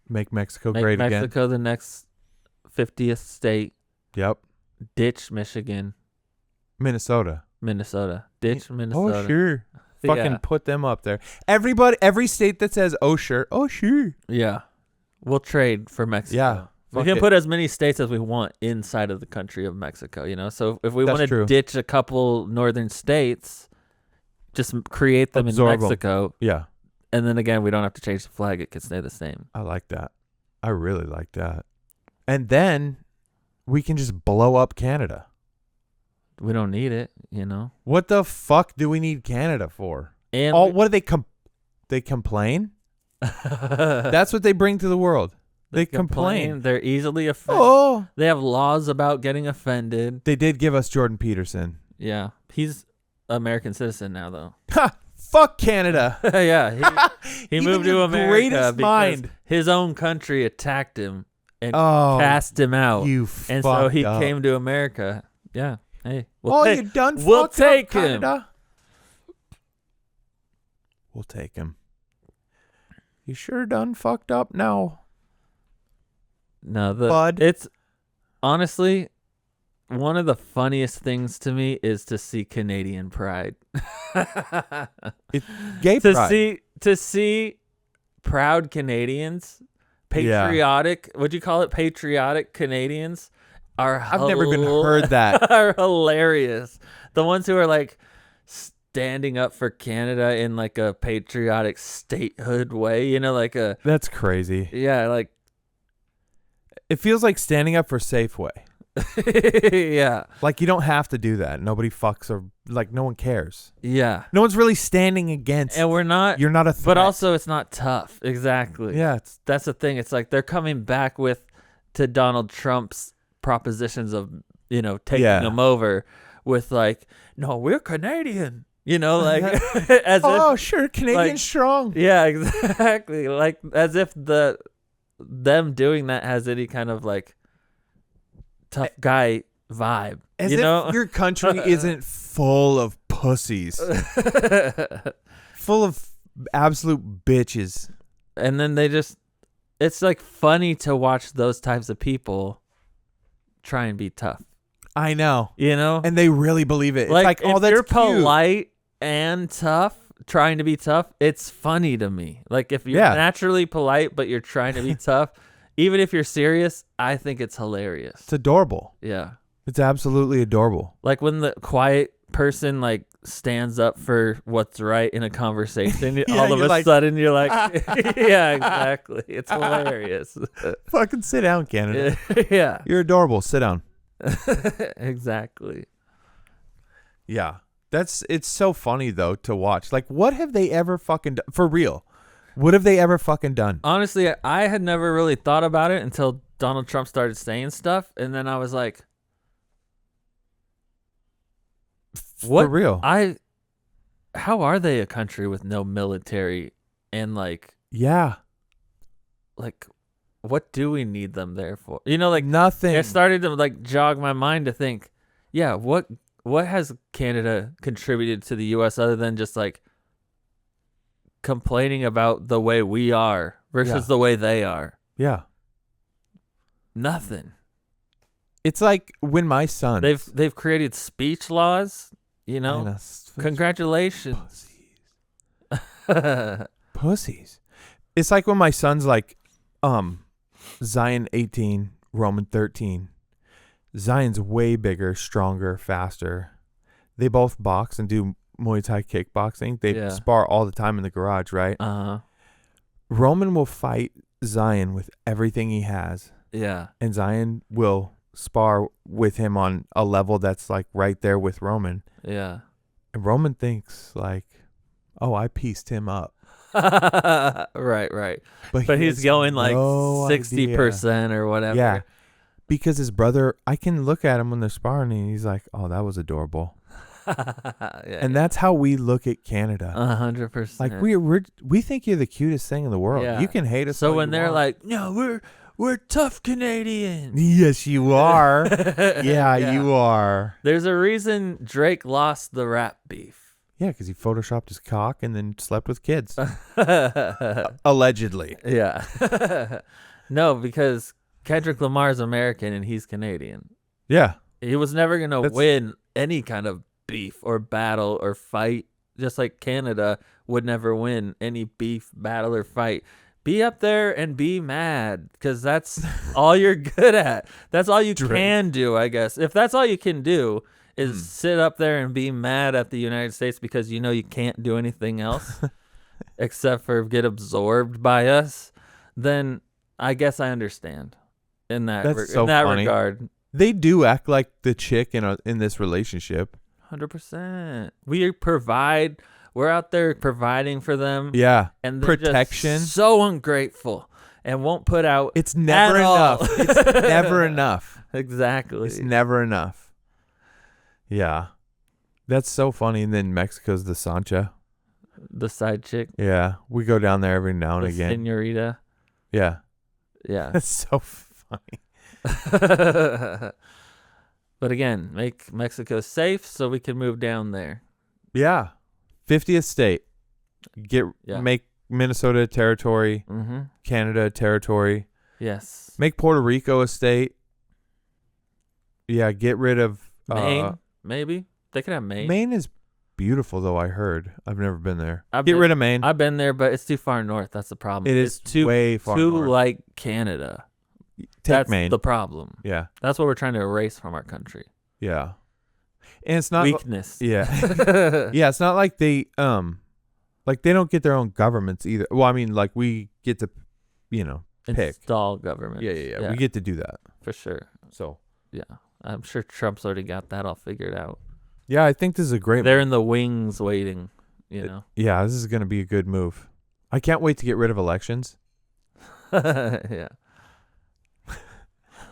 [SPEAKER 1] Make Mexico great again.
[SPEAKER 2] Make Mexico the next 50th state.
[SPEAKER 1] Yep.
[SPEAKER 2] Ditch Michigan.
[SPEAKER 1] Minnesota.
[SPEAKER 2] Ditch Minnesota.
[SPEAKER 1] Oh, sure. Fucking put them up there. Every state that says, oh, sure. Oh, sure.
[SPEAKER 2] Yeah. We'll trade for Mexico.
[SPEAKER 1] Yeah.
[SPEAKER 2] We can put as many states as we want inside of the country of Mexico, you know? So if we want to
[SPEAKER 1] true.
[SPEAKER 2] ditch a couple northern states, just create them
[SPEAKER 1] Absorb
[SPEAKER 2] in Mexico.
[SPEAKER 1] Yeah.
[SPEAKER 2] And then again, we don't have to change the flag. It can stay the same.
[SPEAKER 1] I like that. I really like that. And then we can just blow up Canada.
[SPEAKER 2] We don't need it, you know?
[SPEAKER 1] What the fuck do we need Canada for?
[SPEAKER 2] And
[SPEAKER 1] What do they complain? That's what they bring to the world. They complain.
[SPEAKER 2] They're easily offended.
[SPEAKER 1] Oh.
[SPEAKER 2] They have laws about getting offended.
[SPEAKER 1] They did give us Jordan Peterson.
[SPEAKER 2] Yeah. He's American citizen now, though.
[SPEAKER 1] Ha! Fuck Canada.
[SPEAKER 2] Yeah. He moved to America
[SPEAKER 1] greatest
[SPEAKER 2] because
[SPEAKER 1] mind.
[SPEAKER 2] his own country attacked him and
[SPEAKER 1] Oh,
[SPEAKER 2] cast him out.
[SPEAKER 1] you
[SPEAKER 2] And so he
[SPEAKER 1] fucked up.
[SPEAKER 2] came to America. Yeah. Hey.
[SPEAKER 1] You done
[SPEAKER 2] we'll
[SPEAKER 1] fucked up,
[SPEAKER 2] take him.
[SPEAKER 1] Canada. We'll take him. You sure done fucked up now.
[SPEAKER 2] No,
[SPEAKER 1] Bud.
[SPEAKER 2] It's honestly one of the funniest things to me is to see Canadian pride.
[SPEAKER 1] Gay pride.
[SPEAKER 2] To see proud Canadians, patriotic. Would you call it patriotic Canadians?
[SPEAKER 1] I've never even heard that.
[SPEAKER 2] Are hilarious. The ones who are like standing up for Canada in like a patriotic statehood way, you know, like a.
[SPEAKER 1] That's crazy.
[SPEAKER 2] Yeah, like.
[SPEAKER 1] It feels like standing up for Safeway.
[SPEAKER 2] Yeah.
[SPEAKER 1] Like you don't have to do that. Nobody fucks or like no one cares.
[SPEAKER 2] Yeah.
[SPEAKER 1] No one's really standing against.
[SPEAKER 2] And we're not.
[SPEAKER 1] You're not a threat.
[SPEAKER 2] But also it's not tough. Exactly.
[SPEAKER 1] Yeah.
[SPEAKER 2] That's the thing. It's like they're coming back to Donald Trump's propositions of, you know, taking them over with like, no, we're Canadian. You know, like as if,
[SPEAKER 1] sure, Canadian
[SPEAKER 2] like,
[SPEAKER 1] strong.
[SPEAKER 2] Yeah, exactly. Like as if them doing that has any kind of like tough guy vibe.
[SPEAKER 1] As
[SPEAKER 2] you
[SPEAKER 1] if
[SPEAKER 2] know?
[SPEAKER 1] your country isn't full of pussies. Full of absolute bitches.
[SPEAKER 2] And then it's like funny to watch those types of people try and be tough.
[SPEAKER 1] I know.
[SPEAKER 2] You know?
[SPEAKER 1] And they really believe it.
[SPEAKER 2] Like,
[SPEAKER 1] it's like,
[SPEAKER 2] if
[SPEAKER 1] that's
[SPEAKER 2] you're
[SPEAKER 1] cute.
[SPEAKER 2] polite and tough, trying to be tough, it's funny to me. Like if you're naturally polite but you're trying to be tough, even if you're serious, I think it's hilarious.
[SPEAKER 1] It's adorable.
[SPEAKER 2] Yeah.
[SPEAKER 1] It's absolutely adorable.
[SPEAKER 2] Like when the quiet person like stands up for what's right in a conversation, all of a sudden you're like, yeah, exactly. It's hilarious.
[SPEAKER 1] Fucking sit down, Canada.
[SPEAKER 2] Yeah.
[SPEAKER 1] You're adorable. Sit down.
[SPEAKER 2] Exactly.
[SPEAKER 1] Yeah. It's so funny though to watch. Like, what have they ever fucking done? For real? What have they ever fucking done?
[SPEAKER 2] Honestly, I had never really thought about it until Donald Trump started saying stuff, and then I was like, "What?
[SPEAKER 1] For real?
[SPEAKER 2] How are they a country with no military and like what do we need them there for? You know, like
[SPEAKER 1] nothing."
[SPEAKER 2] It started to like jog my mind to think, yeah, what has Canada contributed to the U.S. other than just like complaining about the way we are versus the way they are?
[SPEAKER 1] Yeah.
[SPEAKER 2] Nothing.
[SPEAKER 1] It's like when my son
[SPEAKER 2] they've created speech laws, you know. Congratulations.
[SPEAKER 1] Pussies. It's like when my son's like Zion 18, Roman 13. Zion's way bigger, stronger, faster. They both box and do Muay Thai kickboxing. They spar all the time in the garage, right?
[SPEAKER 2] Uh-huh.
[SPEAKER 1] Roman will fight Zion with everything he has.
[SPEAKER 2] Yeah.
[SPEAKER 1] And Zion will spar with him on a level that's like right there with Roman.
[SPEAKER 2] Yeah.
[SPEAKER 1] And Roman thinks like, oh, I pieced him up.
[SPEAKER 2] Right. But he's going like 60% or whatever.
[SPEAKER 1] Yeah. Because his brother, I can look at him when they're sparring and he's like, oh, that was adorable. And that's how we look at Canada.
[SPEAKER 2] 100%.
[SPEAKER 1] Like we think you're the cutest thing in the world.
[SPEAKER 2] Yeah.
[SPEAKER 1] You can hate us.
[SPEAKER 2] So when they're like, no, we're tough Canadians.
[SPEAKER 1] Yes, you are. Yeah, you are.
[SPEAKER 2] There's a reason Drake lost the rap beef.
[SPEAKER 1] Yeah, because he photoshopped his cock and then slept with kids. Allegedly.
[SPEAKER 2] Yeah. No, because Kendrick Lamar is American and he's Canadian.
[SPEAKER 1] Yeah.
[SPEAKER 2] He was never going to win any kind of beef or battle or fight, just like Canada would never win any beef, battle, or fight be up there and be mad, because that's all you're good at. That's all you can do, I guess. If that's all you can do is sit up there and be mad at the United States because you know you can't do anything else except for get absorbed by us, then I guess I understand in that regard.
[SPEAKER 1] They do act like the chick in this relationship.
[SPEAKER 2] 100%. We're out there providing for them.
[SPEAKER 1] Yeah.
[SPEAKER 2] And they're
[SPEAKER 1] protection.
[SPEAKER 2] Just so ungrateful and won't put out.
[SPEAKER 1] It's never enough. It's never enough.
[SPEAKER 2] Exactly.
[SPEAKER 1] It's never enough. Yeah. That's so funny. And then Mexico's the Sancha.
[SPEAKER 2] The side chick.
[SPEAKER 1] Yeah. We go down there every now and again.
[SPEAKER 2] Senorita.
[SPEAKER 1] Yeah.
[SPEAKER 2] Yeah.
[SPEAKER 1] That's so funny.
[SPEAKER 2] But again, make Mexico safe so we can move down there.
[SPEAKER 1] Yeah. 50th state. Make Minnesota a territory.
[SPEAKER 2] Mm-hmm.
[SPEAKER 1] Canada a territory.
[SPEAKER 2] Yes.
[SPEAKER 1] Make Puerto Rico a state. Yeah, get rid of
[SPEAKER 2] Maine, maybe. They could have Maine.
[SPEAKER 1] Maine is beautiful, though, I heard. I've never been there. Get rid of Maine.
[SPEAKER 2] I've been there, but it's too far north. That's the problem.
[SPEAKER 1] It's way far north.
[SPEAKER 2] Too like Canada.
[SPEAKER 1] That's Maine.
[SPEAKER 2] The problem.
[SPEAKER 1] Yeah.
[SPEAKER 2] That's what we're trying to erase from our country.
[SPEAKER 1] Yeah. And it's not
[SPEAKER 2] weakness.
[SPEAKER 1] Yeah. Yeah, it's not like they don't get their own governments either. Well, I mean, like we get to, pick.
[SPEAKER 2] Install government.
[SPEAKER 1] Yeah. We get to do that.
[SPEAKER 2] For sure.
[SPEAKER 1] So.
[SPEAKER 2] Yeah. I'm sure Trump's already got that all figured out.
[SPEAKER 1] Yeah, I think this is a great
[SPEAKER 2] They're in the wings waiting,
[SPEAKER 1] Yeah, this is going to be a good move. I can't wait to get rid of elections.
[SPEAKER 2] Yeah.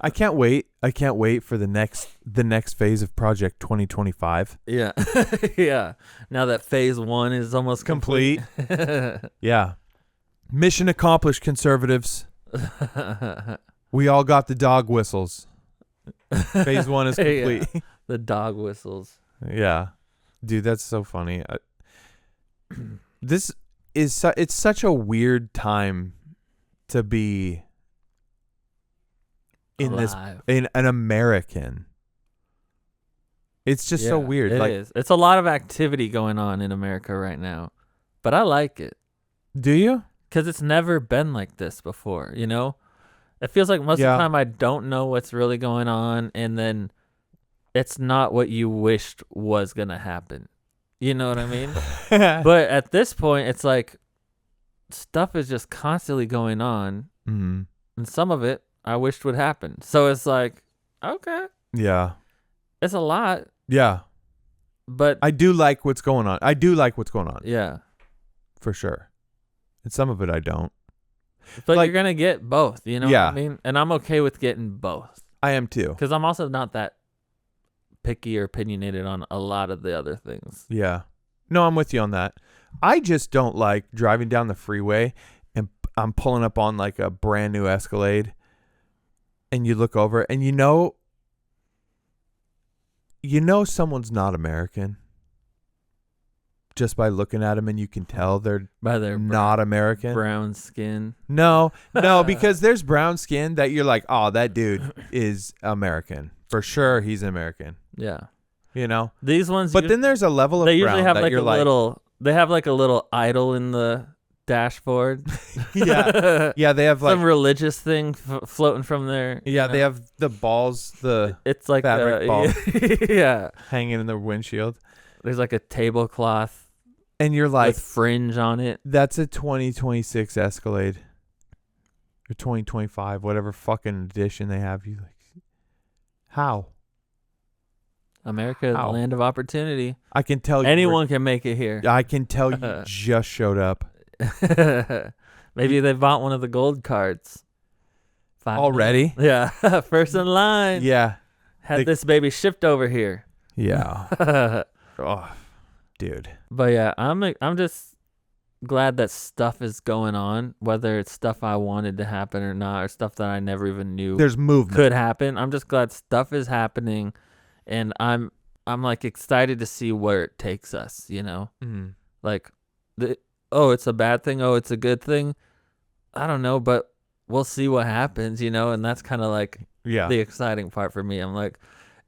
[SPEAKER 1] I can't wait. I can't wait for the next phase of Project 2025.
[SPEAKER 2] Yeah. Yeah. Now that phase 1 is almost complete.
[SPEAKER 1] Yeah. Mission accomplished, conservatives. We all got the dog whistles. Phase 1 is complete.
[SPEAKER 2] Yeah. The dog whistles.
[SPEAKER 1] Yeah. Dude, that's so funny. This is it's such a weird time to be in an American. It's just so weird.
[SPEAKER 2] It is. It's a lot of activity going on in America right now, but I like it.
[SPEAKER 1] Do you?
[SPEAKER 2] Because it's never been like this before. It feels like most of the time I don't know what's really going on, and then it's not what you wished was gonna happen. You know what I mean? But at this point, it's like stuff is just constantly going on, and some of it I wished would happen. So it's like, okay.
[SPEAKER 1] Yeah.
[SPEAKER 2] It's a lot.
[SPEAKER 1] Yeah.
[SPEAKER 2] But
[SPEAKER 1] I do like what's going on.
[SPEAKER 2] Yeah.
[SPEAKER 1] For sure. And some of it I don't.
[SPEAKER 2] But you're going to get both, you know what I mean? And I'm okay with getting both.
[SPEAKER 1] I am too.
[SPEAKER 2] Because I'm also not that picky or opinionated on a lot of the other things.
[SPEAKER 1] Yeah. No, I'm with you on that. I just don't like driving down the freeway and I'm pulling up on like a brand new Escalade. And you look over and you know someone's not American just by looking at them, and you can tell they're
[SPEAKER 2] by their
[SPEAKER 1] not American.
[SPEAKER 2] Brown skin.
[SPEAKER 1] No, because there's brown skin that you're like, oh, that dude is American. For sure he's American.
[SPEAKER 2] Yeah.
[SPEAKER 1] These ones. But then there's a level of
[SPEAKER 2] they
[SPEAKER 1] brown
[SPEAKER 2] usually have
[SPEAKER 1] that
[SPEAKER 2] like
[SPEAKER 1] you're
[SPEAKER 2] they have like a little idol in the dashboard.
[SPEAKER 1] Yeah, they have like
[SPEAKER 2] some religious thing floating from there.
[SPEAKER 1] Yeah, they have the balls,
[SPEAKER 2] it's like
[SPEAKER 1] fabric ball
[SPEAKER 2] yeah,
[SPEAKER 1] hanging in the windshield.
[SPEAKER 2] There's like a tablecloth
[SPEAKER 1] and you're like
[SPEAKER 2] with fringe on it.
[SPEAKER 1] That's a 2026 Escalade or 2025, whatever fucking edition they have. You like, how?
[SPEAKER 2] America, the land of opportunity.
[SPEAKER 1] I can tell
[SPEAKER 2] anyone can make it here.
[SPEAKER 1] I can tell you just showed up.
[SPEAKER 2] Maybe they bought one of the gold cards.
[SPEAKER 1] Already?
[SPEAKER 2] Yeah. First in line.
[SPEAKER 1] Yeah.
[SPEAKER 2] Had this baby shipped over here.
[SPEAKER 1] Yeah. Oh, dude.
[SPEAKER 2] But yeah, I'm just glad that stuff is going on, whether it's stuff I wanted to happen or not, or stuff that I never even knew
[SPEAKER 1] there's movement
[SPEAKER 2] could happen. I'm just glad stuff is happening, and I'm like excited to see where it takes us, Like it's a bad thing, it's a good thing. I don't know, but we'll see what happens, and that's kind of like the exciting part for me. I'm like,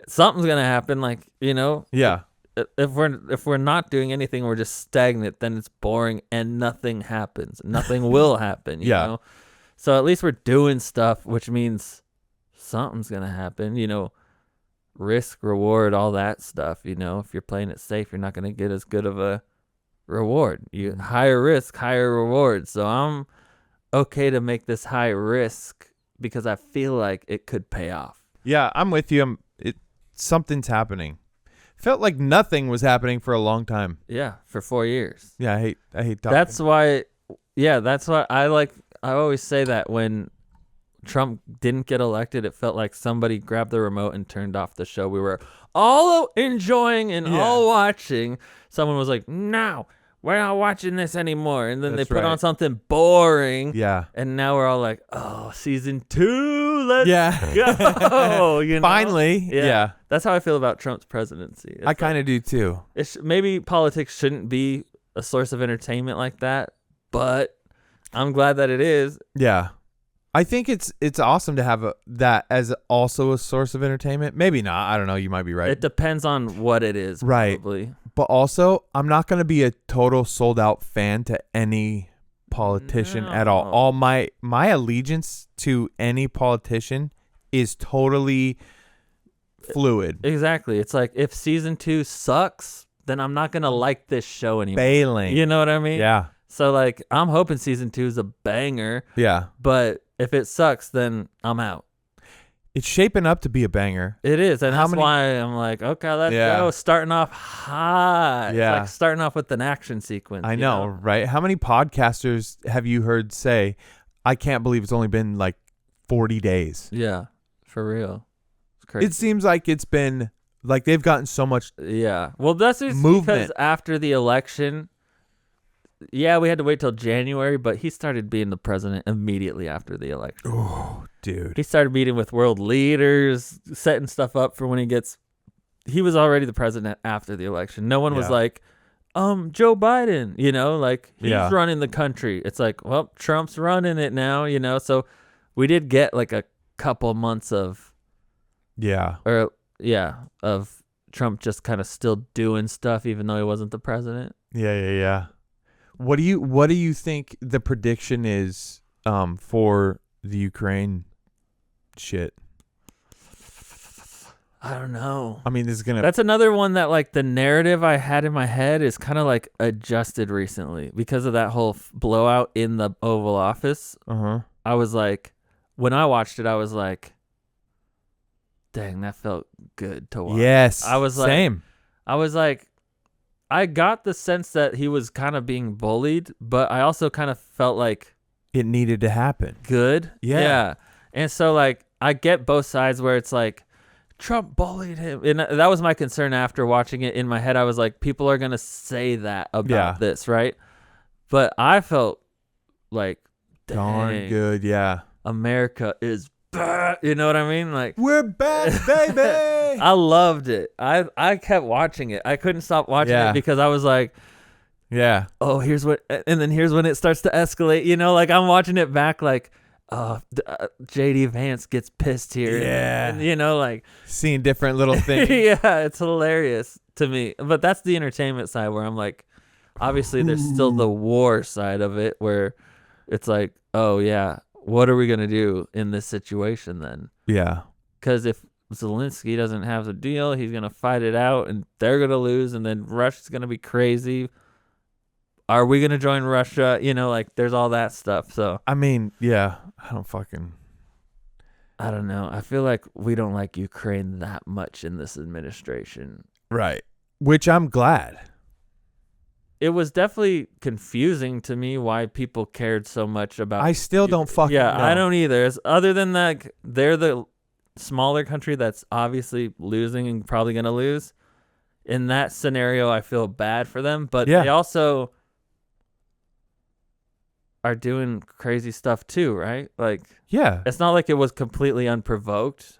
[SPEAKER 2] something's gonna happen, like,
[SPEAKER 1] Yeah.
[SPEAKER 2] if we're not doing anything, we're just stagnant, then it's boring and nothing happens. Nothing will happen, you know? So at least we're doing stuff, which means something's going to happen, risk, reward, all that stuff. If you're playing it safe, you're not going to get as good of a reward. You higher risk, higher reward. So I'm okay to make this high risk because I feel like it could pay off.
[SPEAKER 1] Yeah, I'm with you. Something's happening. Felt like nothing was happening for a long time.
[SPEAKER 2] Yeah, for 4 years.
[SPEAKER 1] Yeah, I hate talking.
[SPEAKER 2] That's why I always say that when Trump didn't get elected, it felt like somebody grabbed the remote and turned off the show we were all enjoying and all watching. Someone was like, no, we're not watching this anymore. And then they put on something boring. Yeah. And now we're all like, oh, season 2, let's go.
[SPEAKER 1] Finally. Yeah.
[SPEAKER 2] That's how I feel about Trump's presidency.
[SPEAKER 1] I kind of do too.
[SPEAKER 2] Maybe politics shouldn't be a source of entertainment like that, but I'm glad that it is.
[SPEAKER 1] Yeah. I think it's awesome to have that as also a source of entertainment. Maybe not. I don't know. You might be right.
[SPEAKER 2] It depends on what it is.
[SPEAKER 1] Right.
[SPEAKER 2] Probably.
[SPEAKER 1] But also, I'm not going to be a total sold out fan to any politician at all. All my allegiance to any politician is totally fluid.
[SPEAKER 2] Exactly. It's like if season 2 sucks, then I'm not going to like this show anymore.
[SPEAKER 1] Bailing.
[SPEAKER 2] You know what I mean?
[SPEAKER 1] Yeah.
[SPEAKER 2] So like I'm hoping season 2 is a banger.
[SPEAKER 1] Yeah.
[SPEAKER 2] But if it sucks, then I'm out.
[SPEAKER 1] It's shaping up to be a banger.
[SPEAKER 2] It is. And that's why I'm like, okay, let's go. Starting off hot.
[SPEAKER 1] Yeah.
[SPEAKER 2] It's like starting off with an action sequence.
[SPEAKER 1] I know, right? How many podcasters have you heard say, I can't believe it's only been like 40 days?
[SPEAKER 2] Yeah, for real. It's crazy.
[SPEAKER 1] It seems like it's been, like they've gotten so much
[SPEAKER 2] Well, that's just
[SPEAKER 1] movement.
[SPEAKER 2] Because after the election, we had to wait till January, but he started being the president immediately after the election.
[SPEAKER 1] Oh, dude.
[SPEAKER 2] He started meeting with world leaders, setting stuff up for when he was already the president after the election. No one was like, Joe Biden, like he's running the country. It's like, well, Trump's running it now, so we did get like a couple months of Trump just kind of still doing stuff even though he wasn't the president.
[SPEAKER 1] Yeah. What do you think the prediction is for the Ukraine shit?
[SPEAKER 2] I don't know.
[SPEAKER 1] I mean,
[SPEAKER 2] that's another one that like the narrative I had in my head is kind of like adjusted recently because of that whole blowout in the Oval Office. I was like, when I watched it, I was like, dang, that felt good to watch.
[SPEAKER 1] Yes.
[SPEAKER 2] I was like,
[SPEAKER 1] same.
[SPEAKER 2] I was like, I got the sense that he was kind of being bullied, but I also kind of felt like
[SPEAKER 1] it needed to happen.
[SPEAKER 2] Good. Yeah. And so like I get both sides where it's like Trump bullied him. And that was my concern after watching it. In my head, I was like, people are going to say that about this, right? But I felt like, dang,
[SPEAKER 1] darn good. Yeah.
[SPEAKER 2] America is back. You know what I mean? Like,
[SPEAKER 1] we're back, baby.
[SPEAKER 2] I loved it. I kept watching it. I couldn't stop watching it because I was like, oh, here's when it starts to escalate. Like I'm watching it back like, JD Vance gets pissed here.
[SPEAKER 1] Yeah.
[SPEAKER 2] And, like
[SPEAKER 1] seeing different little things.
[SPEAKER 2] Yeah, it's hilarious to me. But that's the entertainment side where I'm like, obviously there's still the war side of it where it's like, oh yeah, what are we going to do in this situation then? Yeah. Because if Zelensky doesn't have the deal, he's going to fight it out and they're going to lose and then Russia's going to be crazy. Are we going to join Russia? Like there's all that stuff. So,
[SPEAKER 1] I mean, yeah, I
[SPEAKER 2] don't know. I feel like we don't like Ukraine that much in this administration.
[SPEAKER 1] Right. Which I'm glad.
[SPEAKER 2] It was definitely confusing to me why people cared so much about.
[SPEAKER 1] I still don't fucking know.
[SPEAKER 2] I don't either. Other than that, they're the smaller country that's obviously losing and probably going to lose. In that scenario, I feel bad for them, but they also are doing crazy stuff too, right? Like, it's not like it was completely unprovoked.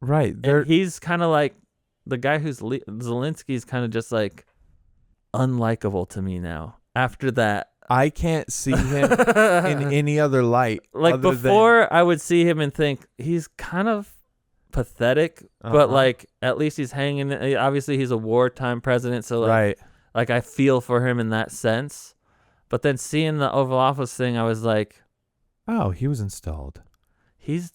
[SPEAKER 1] Right.
[SPEAKER 2] And he's kind of like the guy who's Zelensky's kind of just like unlikable to me now. After that,
[SPEAKER 1] I can't see him in any other light.
[SPEAKER 2] Like before, I would see him and think he's kind of pathetic, but like at least he's hanging. Obviously, he's a wartime president, so like, like I feel for him in that sense. But then seeing the Oval Office thing, I was like,
[SPEAKER 1] oh, he was installed.
[SPEAKER 2] He's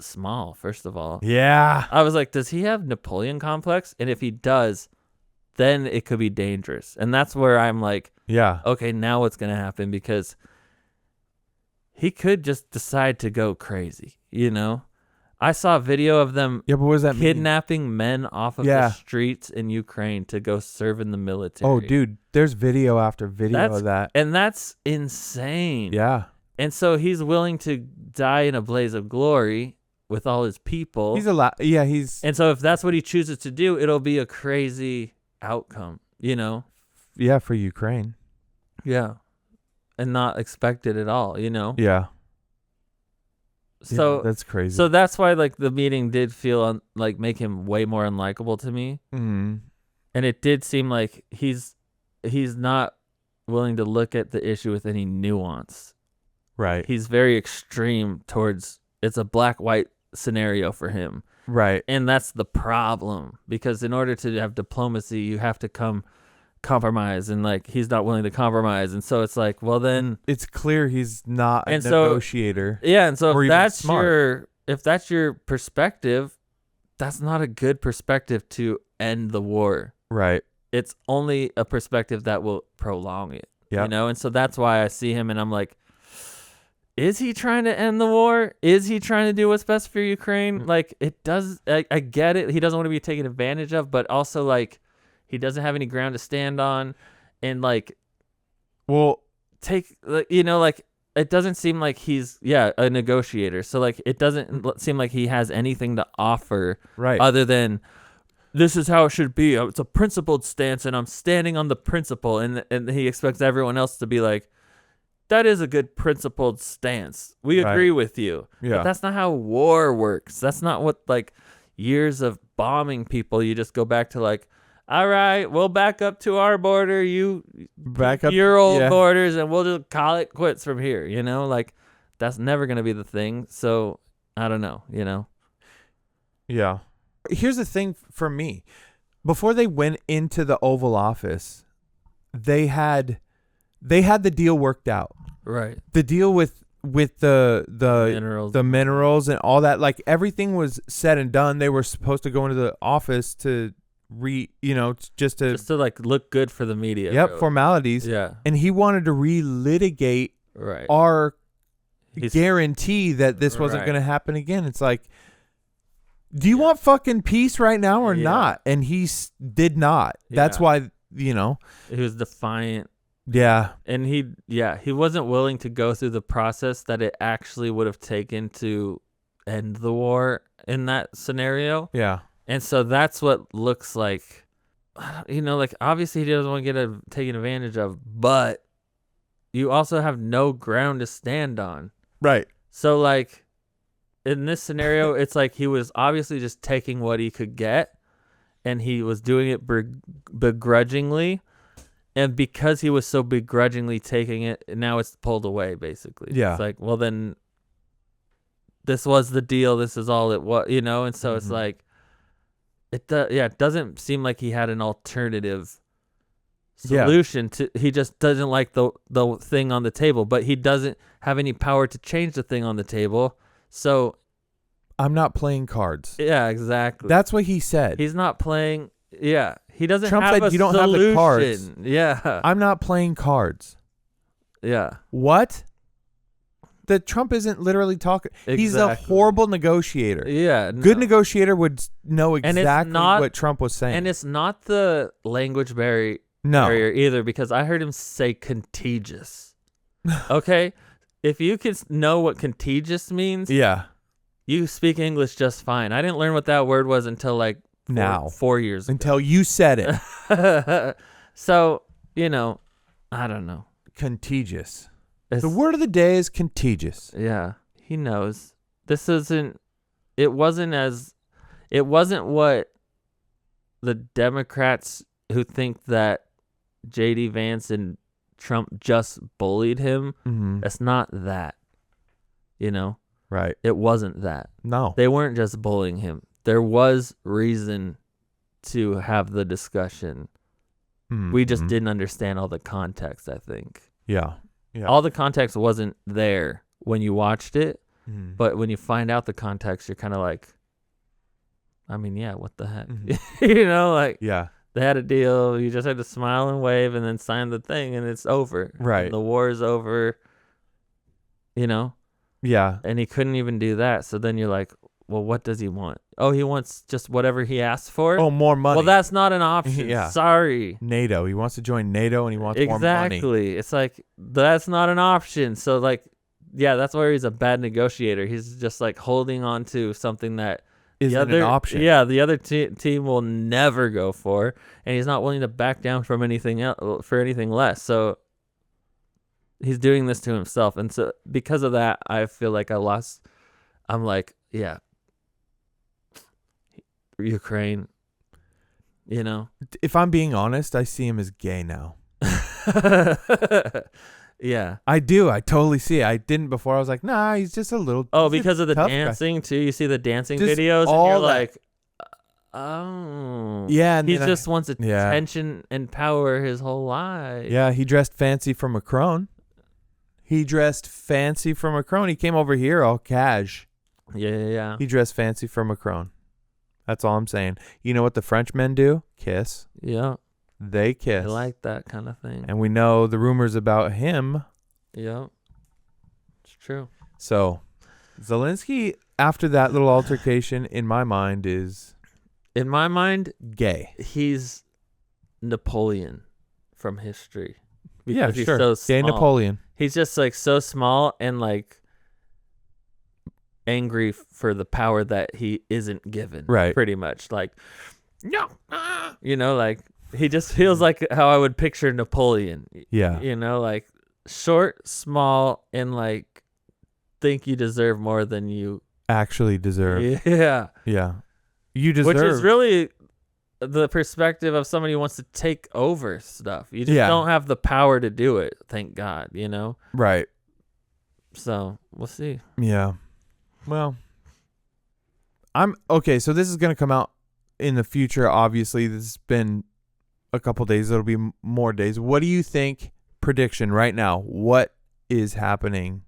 [SPEAKER 2] small, first of all.
[SPEAKER 1] Yeah.
[SPEAKER 2] I was like, does he have Napoleon complex? And if he does, then it could be dangerous. And that's where I'm like,
[SPEAKER 1] yeah,
[SPEAKER 2] okay, now what's going to happen? Because he could just decide to go crazy, you know? I saw a video of them
[SPEAKER 1] but what does that
[SPEAKER 2] kidnapping men off of the streets in Ukraine to go serve in the military.
[SPEAKER 1] Oh, dude, there's video after video of that.
[SPEAKER 2] And that's insane.
[SPEAKER 1] Yeah.
[SPEAKER 2] And so he's willing to die in a blaze of glory with all his people.
[SPEAKER 1] He's
[SPEAKER 2] And so if that's what he chooses to do, it'll be a crazy outcome, you know?
[SPEAKER 1] Yeah, for Ukraine.
[SPEAKER 2] Yeah. And not expected at all, you know?
[SPEAKER 1] Yeah.
[SPEAKER 2] So
[SPEAKER 1] that's crazy.
[SPEAKER 2] So that's why like the meeting did feel like make him way more unlikable to me.
[SPEAKER 1] Mm-hmm.
[SPEAKER 2] And it did seem like he's not willing to look at the issue with any nuance.
[SPEAKER 1] Right.
[SPEAKER 2] He's very extreme towards it's a black-white scenario for him.
[SPEAKER 1] Right.
[SPEAKER 2] And that's the problem, because in order to have diplomacy, you have to compromise, and like he's not willing to compromise. And so it's like, well, then
[SPEAKER 1] it's clear he's not a negotiator.
[SPEAKER 2] Yeah, and so if that's your perspective, that's not a good perspective to end the war.
[SPEAKER 1] Right.
[SPEAKER 2] It's only a perspective that will prolong it.
[SPEAKER 1] Yeah.
[SPEAKER 2] You know, and so that's why I see him and I'm like, is he trying to end the war? Is he trying to do what's best for Ukraine? Like, it does. I get it. He doesn't want to be taken advantage of, but also like he doesn't have any ground to stand on, and like,
[SPEAKER 1] well,
[SPEAKER 2] it doesn't seem like he's a negotiator. So like, it doesn't seem like he has anything to offer,
[SPEAKER 1] right?
[SPEAKER 2] Other than this is how it should be. It's a principled stance, and I'm standing on the principle, and he expects everyone else to be like, that is a good principled stance. We agree with you.
[SPEAKER 1] Yeah.
[SPEAKER 2] But that's not how war works. That's not what like years of bombing people. You just go back to like, all right, we'll back up to our border. You back up your old borders, and we'll just call it quits from here. You know, like that's never going to be the thing. So I don't know, you know?
[SPEAKER 1] Yeah. Here's the thing for me. Before they went into the Oval Office, they had the deal worked out.
[SPEAKER 2] Right.
[SPEAKER 1] The deal with the minerals and all that, like everything was said and done. They were supposed to go into the office to just to
[SPEAKER 2] like look good for the media.
[SPEAKER 1] Yep, really. Formalities.
[SPEAKER 2] Yeah.
[SPEAKER 1] And he wanted to relitigate our guarantee that this wasn't going to happen again. It's like, do you want fucking peace right now or not? And he did not. That's why, he
[SPEAKER 2] was defiant.
[SPEAKER 1] Yeah.
[SPEAKER 2] And he wasn't willing to go through the process that it actually would have taken to end the war in that scenario.
[SPEAKER 1] Yeah.
[SPEAKER 2] And so that's what looks like, like obviously he doesn't want to get taken advantage of, but you also have no ground to stand on.
[SPEAKER 1] Right.
[SPEAKER 2] So like in this scenario, it's like he was obviously just taking what he could get, and he was doing it begrudgingly. And because he was so begrudgingly taking it, now it's pulled away, basically.
[SPEAKER 1] Yeah.
[SPEAKER 2] It's like, well, then this was the deal. This is all it was, And so it's like, it doesn't seem like he had an alternative solution to. He just doesn't like the thing on the table, but he doesn't have any power to change the thing on the table. So
[SPEAKER 1] I'm not playing cards.
[SPEAKER 2] Yeah, exactly.
[SPEAKER 1] That's what he said.
[SPEAKER 2] He's not playing. Yeah, he doesn't.
[SPEAKER 1] Trump
[SPEAKER 2] have
[SPEAKER 1] said
[SPEAKER 2] a
[SPEAKER 1] you don't
[SPEAKER 2] solution.
[SPEAKER 1] have the cards.
[SPEAKER 2] Yeah,
[SPEAKER 1] I'm not playing cards.
[SPEAKER 2] Yeah.
[SPEAKER 1] What? The Trump isn't literally talking.
[SPEAKER 2] Exactly.
[SPEAKER 1] He's a horrible negotiator.
[SPEAKER 2] Yeah,
[SPEAKER 1] good negotiator would know exactly what Trump was saying.
[SPEAKER 2] And it's not the language barrier either, because I heard him say contiguous. Okay, if you can know what contiguous means, you speak English just fine. I didn't learn what that word was until like 4 years ago.
[SPEAKER 1] Until you said it.
[SPEAKER 2] So, I don't know.
[SPEAKER 1] Contiguous. The word of the day is contiguous.
[SPEAKER 2] Yeah, he knows. It wasn't what the Democrats who think that J.D. Vance and Trump just bullied him.
[SPEAKER 1] Mm-hmm.
[SPEAKER 2] That's not that,
[SPEAKER 1] Right.
[SPEAKER 2] It wasn't that.
[SPEAKER 1] No.
[SPEAKER 2] They weren't just bullying him. There was reason to have the discussion. We just didn't understand all the context, I think.
[SPEAKER 1] Yeah. Yeah.
[SPEAKER 2] All the context wasn't there when you watched it,
[SPEAKER 1] Mm-hmm.
[SPEAKER 2] but when you find out the context, you're kind of like, I mean, yeah, what the heck?
[SPEAKER 1] Mm-hmm.
[SPEAKER 2] You know, like,
[SPEAKER 1] Yeah.
[SPEAKER 2] they had a deal. You just had to smile and wave and then sign the thing, and it's over.
[SPEAKER 1] Right.
[SPEAKER 2] And the war is over, you know?
[SPEAKER 1] Yeah.
[SPEAKER 2] And he couldn't even do that. So then you're like, well, what does he want? Oh, he wants just whatever he asked for?
[SPEAKER 1] Oh, more money.
[SPEAKER 2] Well, that's not an option.
[SPEAKER 1] Yeah.
[SPEAKER 2] Sorry.
[SPEAKER 1] NATO. He wants to join NATO and he wants more money.
[SPEAKER 2] Exactly. It's like, that's not an option. So, like, yeah, that's why he's a bad negotiator. He's just, like, holding on to something that
[SPEAKER 1] Isn't an option.
[SPEAKER 2] Yeah, the other team will never go for, and he's not willing to back down from anything else for anything less. So he's doing this to himself, and so because of that, I feel like I'm like, yeah, Ukraine. You know,
[SPEAKER 1] If I'm being honest, I see him as gay now.
[SPEAKER 2] yeah.
[SPEAKER 1] I do. I totally see it. I didn't before. I was like, nah, he's just a little.
[SPEAKER 2] Oh,
[SPEAKER 1] he's a
[SPEAKER 2] because of the
[SPEAKER 1] tough guy.
[SPEAKER 2] dancing too. You see the dancing
[SPEAKER 1] Just
[SPEAKER 2] videos, and
[SPEAKER 1] all
[SPEAKER 2] you're
[SPEAKER 1] that.
[SPEAKER 2] like, oh,
[SPEAKER 1] Yeah. And
[SPEAKER 2] he
[SPEAKER 1] then
[SPEAKER 2] just wants attention and power his whole life.
[SPEAKER 1] yeah, he dressed fancy for Macron. He dressed fancy for Macron. He came over here all cash.
[SPEAKER 2] Yeah.
[SPEAKER 1] He dressed fancy for Macron. That's all I'm saying. You know what the French men do? Kiss.
[SPEAKER 2] Yeah.
[SPEAKER 1] They kiss.
[SPEAKER 2] I like that kind of thing.
[SPEAKER 1] And we know the rumors about him.
[SPEAKER 2] Yeah. It's true.
[SPEAKER 1] So Zelensky, after that little altercation, in my mind, is
[SPEAKER 2] In my mind,
[SPEAKER 1] gay.
[SPEAKER 2] he's Napoleon from history.
[SPEAKER 1] Yeah,
[SPEAKER 2] Because he's
[SPEAKER 1] sure.
[SPEAKER 2] so
[SPEAKER 1] Gay
[SPEAKER 2] small.
[SPEAKER 1] Napoleon.
[SPEAKER 2] He's just like so small and like angry for the power that he isn't given.
[SPEAKER 1] Right.
[SPEAKER 2] Pretty much. Like, no. You know, like he just feels like how I would picture Napoleon.
[SPEAKER 1] Yeah.
[SPEAKER 2] You know, like short, small, and like think you deserve more than you
[SPEAKER 1] Actually deserve.
[SPEAKER 2] Yeah.
[SPEAKER 1] Yeah. You deserve.
[SPEAKER 2] Which is really the perspective of somebody who wants to take over stuff. You just don't have the power to do it, thank God, you know?
[SPEAKER 1] Right.
[SPEAKER 2] So we'll see.
[SPEAKER 1] Yeah. Well, I'm okay. So this is going to come out in the future. Obviously, this has been a couple days. It'll be more days. What do you think? Prediction right now. What is happening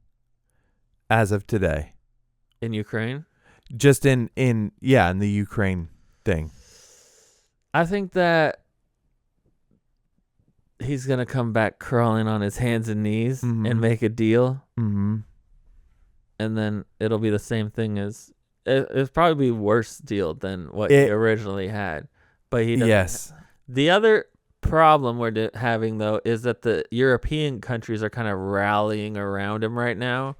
[SPEAKER 1] as of today?
[SPEAKER 2] In Ukraine?
[SPEAKER 1] Just in the Ukraine thing.
[SPEAKER 2] I think that he's going to come back crawling on his hands and knees and make a deal.
[SPEAKER 1] Mm-hmm.
[SPEAKER 2] And then it'll be the same thing as it's probably worse deal than what he originally had. But he doesn't.
[SPEAKER 1] Yes.
[SPEAKER 2] The other problem we're having though is that the European countries are kind of rallying around him right now.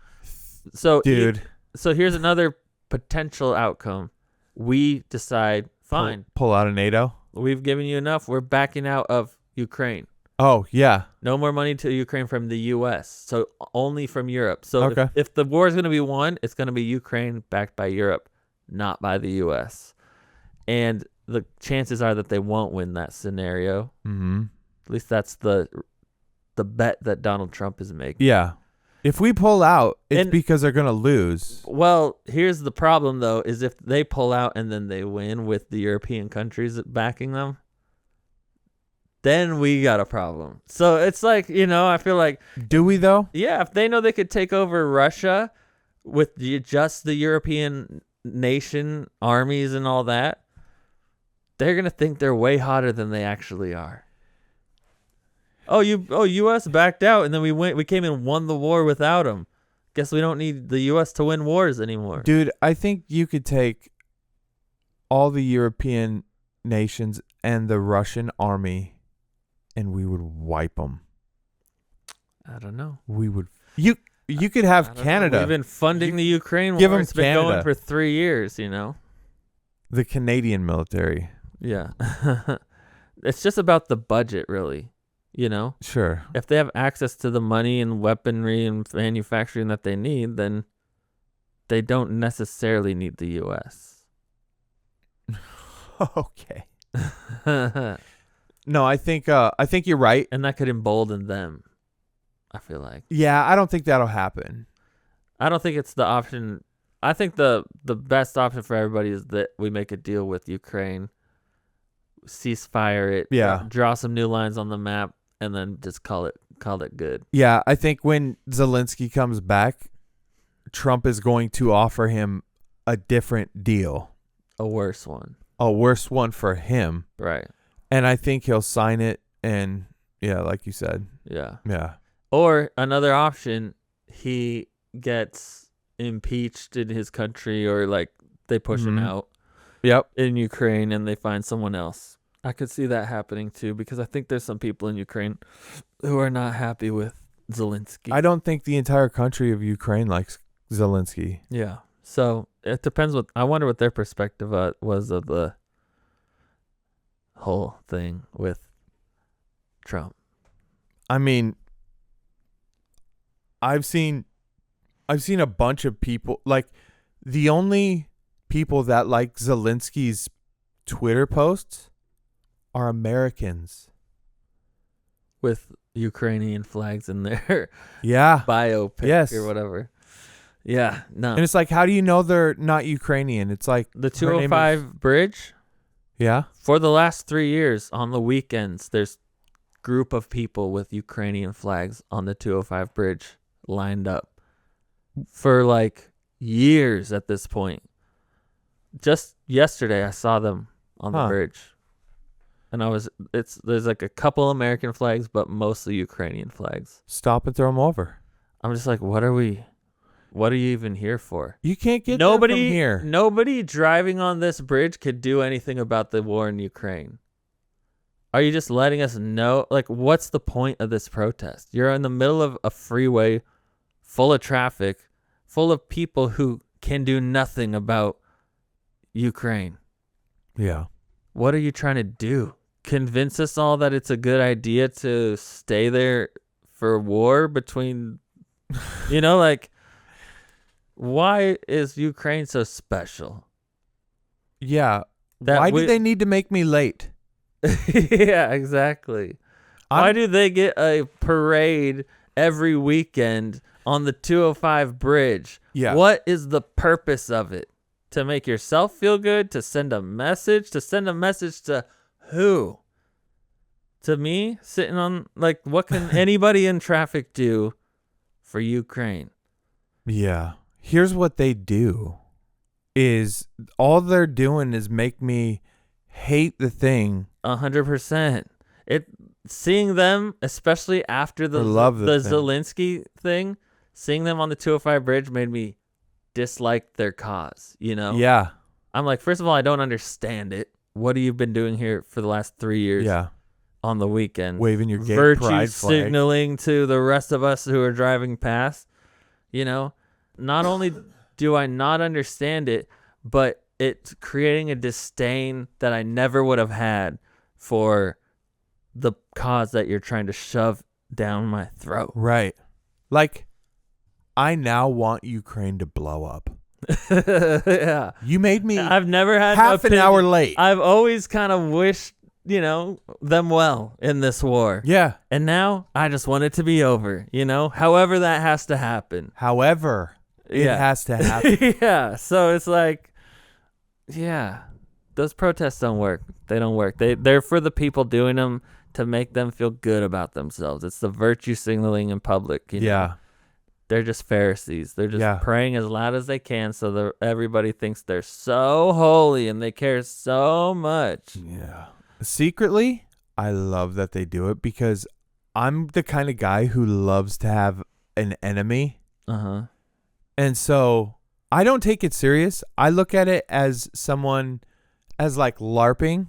[SPEAKER 2] So
[SPEAKER 1] dude,
[SPEAKER 2] so here's another potential outcome. We decide, fine,
[SPEAKER 1] pull out of NATO.
[SPEAKER 2] We've given you enough. We're backing out of Ukraine.
[SPEAKER 1] Oh yeah.
[SPEAKER 2] No more money to Ukraine from the U.S. So only from Europe. So
[SPEAKER 1] okay.
[SPEAKER 2] if the war is going to be won, it's going to be Ukraine backed by Europe, not by the U.S. And the chances are that they won't win that scenario.
[SPEAKER 1] Mm-hmm.
[SPEAKER 2] At least that's the bet that Donald Trump is making.
[SPEAKER 1] Yeah. If we pull out, it's because they're going to lose.
[SPEAKER 2] Well, here's the problem, though, is if they pull out and then they win with the European countries backing them, then we got a problem. So it's like, you know, I feel like...
[SPEAKER 1] Do we, though?
[SPEAKER 2] Yeah, if they know they could take over Russia with just the European nation, armies and all that, they're going to think they're way hotter than they actually are. U.S. backed out, and then we came and won the war without them. Guess we don't need the U.S. to win wars anymore.
[SPEAKER 1] Dude, I think you could take all the European nations and the Russian army, and we would wipe them.
[SPEAKER 2] I don't know.
[SPEAKER 1] We would. You could have Canada.
[SPEAKER 2] We've been funding the Ukraine
[SPEAKER 1] give
[SPEAKER 2] war.
[SPEAKER 1] them
[SPEAKER 2] It's been
[SPEAKER 1] Canada.
[SPEAKER 2] going for 3 years, you know?
[SPEAKER 1] The Canadian military.
[SPEAKER 2] Yeah. It's just about the budget, really. You know?
[SPEAKER 1] Sure.
[SPEAKER 2] If they have access to the money and weaponry and manufacturing that they need, then they don't necessarily need the U.S.
[SPEAKER 1] Okay. No, I think you're right.
[SPEAKER 2] And that could embolden them, I feel like.
[SPEAKER 1] Yeah, I don't think that'll happen.
[SPEAKER 2] I don't think it's the option I think the best option for everybody is that we make a deal with Ukraine, ceasefire it,
[SPEAKER 1] Yeah.
[SPEAKER 2] draw some new lines on the map, and then just call it good.
[SPEAKER 1] Yeah, I think when Zelensky comes back, Trump is going to offer him a different deal.
[SPEAKER 2] A worse one.
[SPEAKER 1] A worse one for him.
[SPEAKER 2] Right.
[SPEAKER 1] And I think he'll sign it and, yeah, like you said.
[SPEAKER 2] Yeah.
[SPEAKER 1] Yeah.
[SPEAKER 2] Or another option, he gets impeached in his country, or like they push him out.
[SPEAKER 1] Yep.
[SPEAKER 2] In Ukraine and they find someone else. I could see that happening too, because I think there's some people in Ukraine who are not happy with Zelensky.
[SPEAKER 1] I don't think the entire country of Ukraine likes Zelensky.
[SPEAKER 2] Yeah. So it depends I wonder what their perspective was of the whole thing with Trump.
[SPEAKER 1] I mean, I've seen a bunch of people, like, the only people that like Zelensky's Twitter posts are Americans
[SPEAKER 2] with Ukrainian flags in their biopic or whatever. Yeah, no.
[SPEAKER 1] And it's like, how do you know they're not Ukrainian? It's like
[SPEAKER 2] the 205 bridge.
[SPEAKER 1] Yeah.
[SPEAKER 2] For the last 3 years, on the weekends, there's group of people with Ukrainian flags on the 205 bridge lined up for like years at this point. Just yesterday, I saw them on the bridge, and there's like a couple American flags, but mostly Ukrainian flags.
[SPEAKER 1] Stop and throw them over.
[SPEAKER 2] I'm just like, what are you even here for?
[SPEAKER 1] You can't get them from here.
[SPEAKER 2] Nobody driving on this bridge could do anything about the war in Ukraine. Are you just letting us know? Like, what's the point of this protest? You're in the middle of a freeway full of traffic, full of people who can do nothing about Ukraine.
[SPEAKER 1] Yeah.
[SPEAKER 2] What are you trying to do? Convince us all that it's a good idea to stay there for war between, like, why is Ukraine so special?
[SPEAKER 1] Yeah. Why do they need to make me late?
[SPEAKER 2] Yeah, exactly. Why do they get a parade every weekend on the 205 bridge?
[SPEAKER 1] Yeah.
[SPEAKER 2] What is the purpose of it? To make yourself feel good? To send a message? To send a message to who? To me? Sitting on, like, what can anybody in traffic do for Ukraine?
[SPEAKER 1] Yeah. Here's what they do. Is all they're doing is make me hate the thing.
[SPEAKER 2] 100%. Seeing them, especially after the Zelensky thing, seeing them on the 205 bridge made me dislike their cause,
[SPEAKER 1] Yeah.
[SPEAKER 2] I'm like, first of all, I don't understand it. What have you been doing here for the last 3 years?
[SPEAKER 1] Yeah.
[SPEAKER 2] On the weekend,
[SPEAKER 1] waving your gay
[SPEAKER 2] virtue
[SPEAKER 1] pride flag,
[SPEAKER 2] signaling to the rest of us who are driving past. Not only do I not understand it, but it's creating a disdain that I never would have had for the cause that you're trying to shove down my throat.
[SPEAKER 1] Right. Like, I now want Ukraine to blow up.
[SPEAKER 2] Yeah.
[SPEAKER 1] You made me
[SPEAKER 2] I've never had
[SPEAKER 1] half an hour late.
[SPEAKER 2] I've always kind of wished, them well in this war.
[SPEAKER 1] Yeah.
[SPEAKER 2] And now I just want it to be over, however that has to happen.
[SPEAKER 1] However, it has to happen.
[SPEAKER 2] Yeah. So it's like, yeah, those protests don't work. They don't work. They're for the people doing them to make them feel good about themselves. It's the virtue signaling in public.
[SPEAKER 1] Yeah.
[SPEAKER 2] They're just Pharisees. They're just praying as loud as they can so that everybody thinks they're so holy and they care so much.
[SPEAKER 1] Yeah. Secretly, I love that they do it because I'm the kind of guy who loves to have an enemy.
[SPEAKER 2] Uh-huh.
[SPEAKER 1] And so I don't take it serious. I look at it as someone as like LARPing.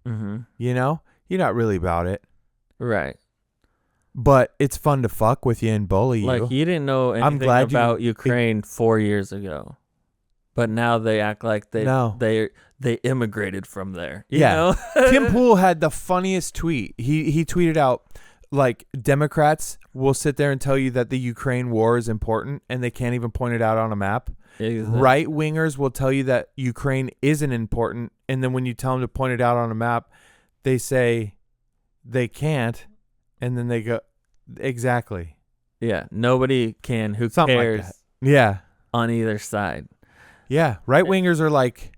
[SPEAKER 2] Mm-hmm.
[SPEAKER 1] You're not really about it.
[SPEAKER 2] Right.
[SPEAKER 1] But it's fun to fuck with you and bully you.
[SPEAKER 2] Like, you didn't know anything about Ukraine 4 years ago. But now they act like they immigrated from there. You know?
[SPEAKER 1] Tim Pool had the funniest tweet. He tweeted out, like, Democrats will sit there and tell you that the Ukraine war is important and they can't even point it out on a map.
[SPEAKER 2] Exactly.
[SPEAKER 1] Right wingers will tell you that Ukraine isn't important, and then when you tell them to point it out on a map, they say they can't, and then they go, exactly.
[SPEAKER 2] Yeah, nobody can. Who
[SPEAKER 1] Something
[SPEAKER 2] cares?
[SPEAKER 1] Like that. Yeah.
[SPEAKER 2] On either side.
[SPEAKER 1] Yeah. Right wingers are like,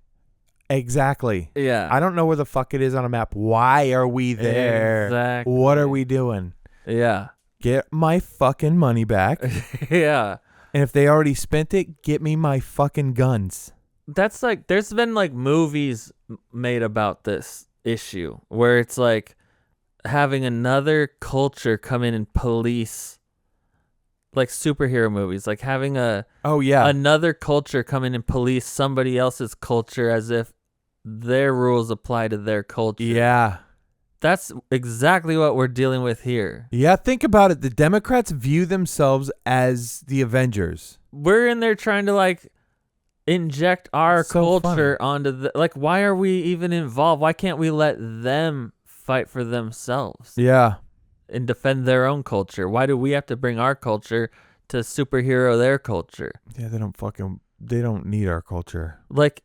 [SPEAKER 1] exactly.
[SPEAKER 2] Yeah.
[SPEAKER 1] I don't know where the fuck it is on a map. Why are we there?
[SPEAKER 2] Exactly.
[SPEAKER 1] What are we doing?
[SPEAKER 2] Yeah.
[SPEAKER 1] Get my fucking money back.
[SPEAKER 2] Yeah.
[SPEAKER 1] And if they already spent it, get me my fucking guns.
[SPEAKER 2] That's like, there's been like movies made about this issue where it's like having another culture come in and police, like superhero movies, like having another culture come in and police somebody else's culture as if their rules apply to their culture.
[SPEAKER 1] Yeah.
[SPEAKER 2] That's exactly what we're dealing with here.
[SPEAKER 1] Yeah, think about it. The Democrats view themselves as the Avengers.
[SPEAKER 2] We're in there trying to like inject our culture onto the, like, why are we even involved? Why can't we let them fight for themselves?
[SPEAKER 1] Yeah.
[SPEAKER 2] And defend their own culture? Why do we have to bring our culture to superhero their culture?
[SPEAKER 1] Yeah, they don't need our culture.
[SPEAKER 2] Like,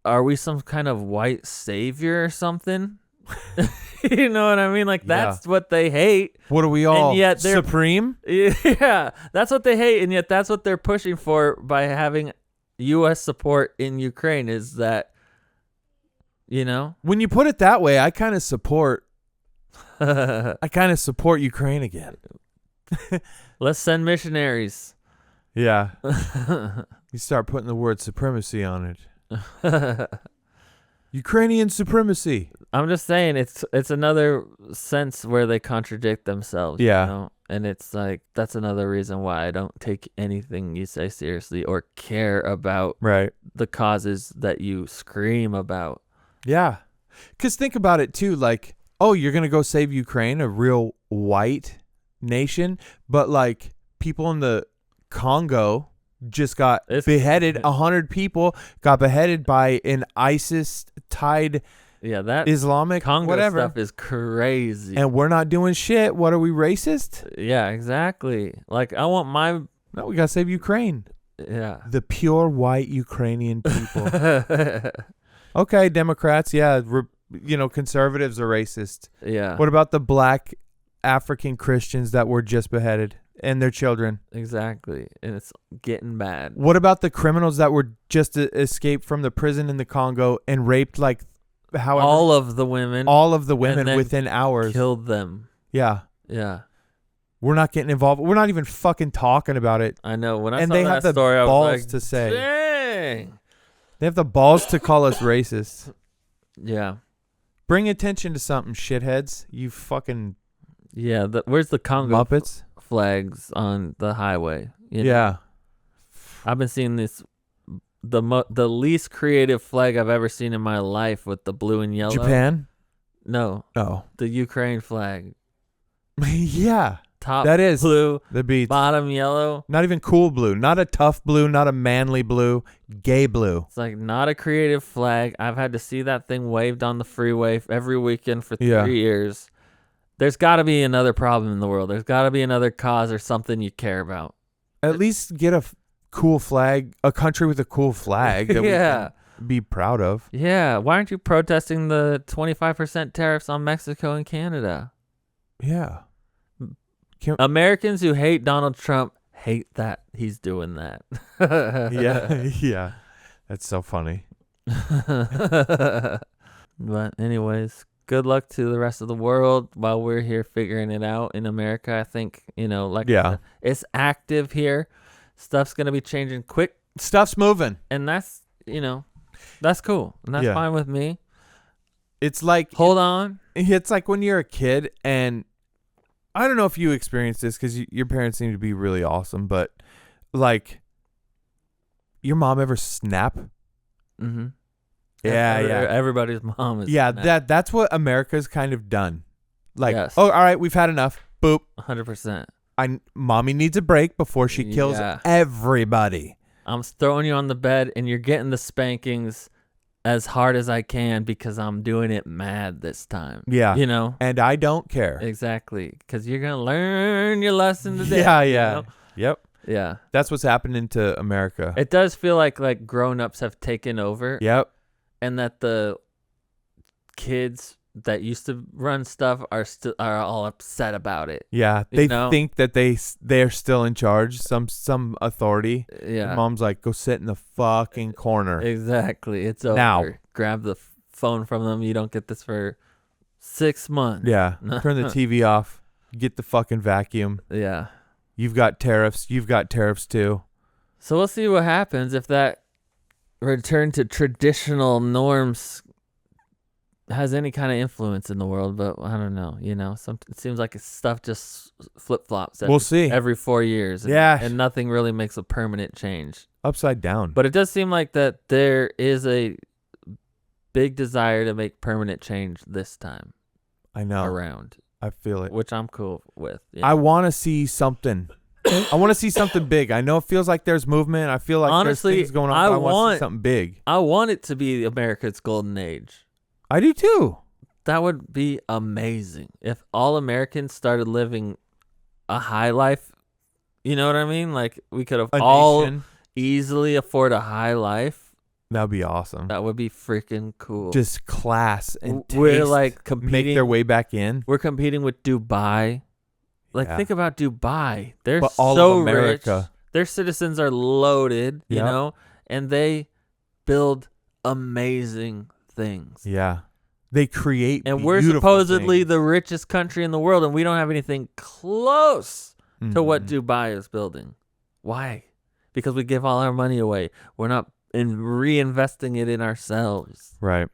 [SPEAKER 2] are we some kind of white savior or something? You know what I mean? Like, that's what they hate.
[SPEAKER 1] What are we all?
[SPEAKER 2] And yet they're
[SPEAKER 1] supreme?
[SPEAKER 2] Yeah, that's what they hate, and yet that's what they're pushing for by having U.S. support in Ukraine, is that, you know?
[SPEAKER 1] When you put it that way, I kind of support Ukraine again.
[SPEAKER 2] Let's send missionaries.
[SPEAKER 1] Yeah. You start putting the word supremacy on it. Ukrainian supremacy.
[SPEAKER 2] I'm just saying, it's another sense where they contradict themselves.
[SPEAKER 1] Yeah.
[SPEAKER 2] You know? And it's like, that's another reason why I don't take anything you say seriously or care about the causes that you scream about.
[SPEAKER 1] Yeah. Because think about it too, like, oh, you're going to go save Ukraine, a real white nation, but like people in the Congo just got beheaded. 100 people got beheaded by an ISIS-tied
[SPEAKER 2] that
[SPEAKER 1] Islamic
[SPEAKER 2] Congo
[SPEAKER 1] whatever
[SPEAKER 2] stuff is crazy.
[SPEAKER 1] And we're not doing shit. What, are we racist?
[SPEAKER 2] Yeah, exactly. Like, I want my...
[SPEAKER 1] No, we got to save Ukraine.
[SPEAKER 2] Yeah.
[SPEAKER 1] The pure white Ukrainian people. Okay, Democrats, yeah, conservatives are racist.
[SPEAKER 2] Yeah.
[SPEAKER 1] What about the black African Christians that were just beheaded and their children?
[SPEAKER 2] Exactly. And it's getting bad.
[SPEAKER 1] What about the criminals that were just escaped from the prison in the Congo and raped like
[SPEAKER 2] all of the women
[SPEAKER 1] within hours?
[SPEAKER 2] Killed them.
[SPEAKER 1] Yeah.
[SPEAKER 2] Yeah.
[SPEAKER 1] We're not getting involved. We're not even fucking talking about it.
[SPEAKER 2] I know. When I
[SPEAKER 1] and
[SPEAKER 2] saw
[SPEAKER 1] they
[SPEAKER 2] that
[SPEAKER 1] have the
[SPEAKER 2] story, I
[SPEAKER 1] balls
[SPEAKER 2] was like,
[SPEAKER 1] to say,
[SPEAKER 2] dang.
[SPEAKER 1] They have the balls to call us racist.
[SPEAKER 2] Yeah.
[SPEAKER 1] Bring attention to something, shitheads. You fucking...
[SPEAKER 2] Yeah, where's the Congo
[SPEAKER 1] Muppets
[SPEAKER 2] flags on the highway? You know?
[SPEAKER 1] Yeah.
[SPEAKER 2] I've been seeing this, the least creative flag I've ever seen in my life with the blue and yellow.
[SPEAKER 1] Japan?
[SPEAKER 2] No.
[SPEAKER 1] Oh.
[SPEAKER 2] The Ukraine flag.
[SPEAKER 1] Yeah.
[SPEAKER 2] Top
[SPEAKER 1] that is
[SPEAKER 2] blue,
[SPEAKER 1] the beats.
[SPEAKER 2] Bottom yellow.
[SPEAKER 1] Not even cool blue. Not a tough blue. Not a manly blue. Gay blue.
[SPEAKER 2] It's like not a creative flag. I've had to see that thing waved on the freeway every weekend for 3 years. There's got to be another problem in the world. There's got to be another cause or something you care about.
[SPEAKER 1] At least get a cool flag, a country with a cool flag that we can be proud of.
[SPEAKER 2] Yeah. Why aren't you protesting the 25% tariffs on Mexico and Canada?
[SPEAKER 1] Yeah.
[SPEAKER 2] Americans who hate Donald Trump hate that he's doing that.
[SPEAKER 1] Yeah. That's so funny.
[SPEAKER 2] But anyways, good luck to the rest of the world while we're here figuring it out in America. I think, it's active here. Stuff's going to be changing quick.
[SPEAKER 1] Stuff's moving.
[SPEAKER 2] And that's, that's cool. And that's fine with me.
[SPEAKER 1] It's like...
[SPEAKER 2] Hold on.
[SPEAKER 1] It's like when you're a kid, and I don't know if you experienced this because your parents seem to be really awesome, but like, your mom ever snap?
[SPEAKER 2] Mm-hmm.
[SPEAKER 1] Yeah.
[SPEAKER 2] Everybody's mom is.
[SPEAKER 1] Yeah, that's what America's kind of done. Like,
[SPEAKER 2] all
[SPEAKER 1] right, we've had enough. Boop.
[SPEAKER 2] 100%.
[SPEAKER 1] Mommy needs a break before she kills everybody.
[SPEAKER 2] I'm throwing you on the bed, and you're getting the spankings as hard as I can because I'm doing it mad this time.
[SPEAKER 1] Yeah. And I don't care.
[SPEAKER 2] Exactly. Because you're going to learn your lesson today.
[SPEAKER 1] Yeah. Yep.
[SPEAKER 2] Yeah.
[SPEAKER 1] That's what's happening to America.
[SPEAKER 2] It does feel like grown-ups have taken over.
[SPEAKER 1] Yep.
[SPEAKER 2] And that the kids that used to run stuff are all upset about it.
[SPEAKER 1] Yeah, they think that they're still in charge. Some authority.
[SPEAKER 2] Yeah.
[SPEAKER 1] Your mom's like, go sit in the fucking corner.
[SPEAKER 2] Exactly. It's over.
[SPEAKER 1] Now.
[SPEAKER 2] Grab the phone from them. You don't get this for 6 months.
[SPEAKER 1] Yeah. Turn the TV off. Get the fucking vacuum.
[SPEAKER 2] Yeah.
[SPEAKER 1] You've got tariffs. You've got tariffs too.
[SPEAKER 2] So we'll see what happens if that return to traditional norms has any kind of influence in the world, but I don't know. It seems like stuff just flip-flops.
[SPEAKER 1] We'll see.
[SPEAKER 2] Every 4 years. And nothing really makes a permanent change.
[SPEAKER 1] Upside down.
[SPEAKER 2] But it does seem like that there is a big desire to make permanent change this time.
[SPEAKER 1] I know.
[SPEAKER 2] Around.
[SPEAKER 1] I feel it.
[SPEAKER 2] Which I'm cool with.
[SPEAKER 1] I want to see something. I want to see something big. I know it feels like there's movement. I feel like
[SPEAKER 2] honestly,
[SPEAKER 1] there's things going on. I want to see something big.
[SPEAKER 2] I want it to be America's golden age.
[SPEAKER 1] I do too.
[SPEAKER 2] That would be amazing if all Americans started living a high life. You know what I mean? Like we could have all easily afford a high life.
[SPEAKER 1] That'd be awesome.
[SPEAKER 2] That would be freaking cool.
[SPEAKER 1] Just class and taste,
[SPEAKER 2] we're like competing.
[SPEAKER 1] Make their way back in.
[SPEAKER 2] We're competing with Dubai. Like think about Dubai. They're
[SPEAKER 1] all
[SPEAKER 2] so
[SPEAKER 1] of America.
[SPEAKER 2] rich. Their citizens are loaded, you know, and they build amazing things.
[SPEAKER 1] Yeah. They create
[SPEAKER 2] and we're supposedly the richest country in the world, and we don't have anything close to what Dubai is building. Why? Because we give all our money away. We're not reinvesting it in ourselves.
[SPEAKER 1] Right.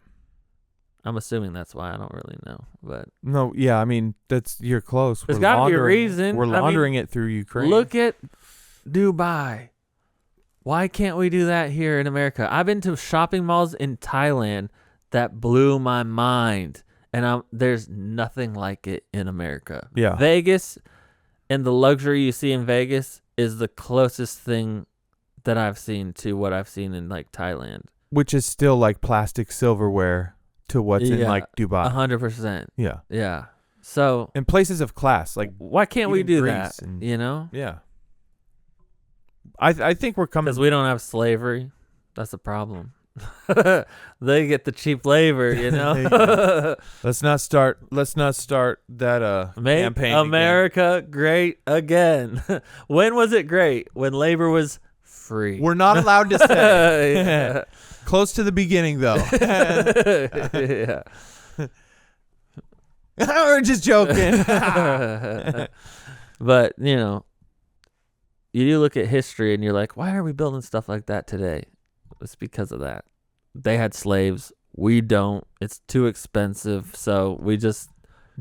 [SPEAKER 2] I'm assuming that's why. I don't really know, but
[SPEAKER 1] no, yeah, I mean you're close.
[SPEAKER 2] There's got to be a reason.
[SPEAKER 1] We're laundering it through Ukraine.
[SPEAKER 2] Look at Dubai. Why can't we do that here in America? I've been to shopping malls in Thailand that blew my mind, and there's nothing like it in America.
[SPEAKER 1] Yeah,
[SPEAKER 2] Vegas and the luxury you see in Vegas is the closest thing that I've seen to what I've seen in like Thailand,
[SPEAKER 1] which is still like plastic silverware to what's in like Dubai.
[SPEAKER 2] 100%.
[SPEAKER 1] Yeah.
[SPEAKER 2] So
[SPEAKER 1] in places of class, like
[SPEAKER 2] why can't we do
[SPEAKER 1] Greece
[SPEAKER 2] that? You know?
[SPEAKER 1] Yeah. I think we're coming
[SPEAKER 2] because we don't have slavery. That's the problem. They get the cheap labor, you know.
[SPEAKER 1] Let's not start that
[SPEAKER 2] Make
[SPEAKER 1] campaign
[SPEAKER 2] America
[SPEAKER 1] again.
[SPEAKER 2] Great again. When was it great? When labor was free.
[SPEAKER 1] We're not allowed to say. Close to the beginning though.
[SPEAKER 2] Yeah.
[SPEAKER 1] We're just joking.
[SPEAKER 2] But, you know, you do look at history and you're like, why are we building stuff like that today? It's because of that. They had slaves. We don't. It's too expensive. So we just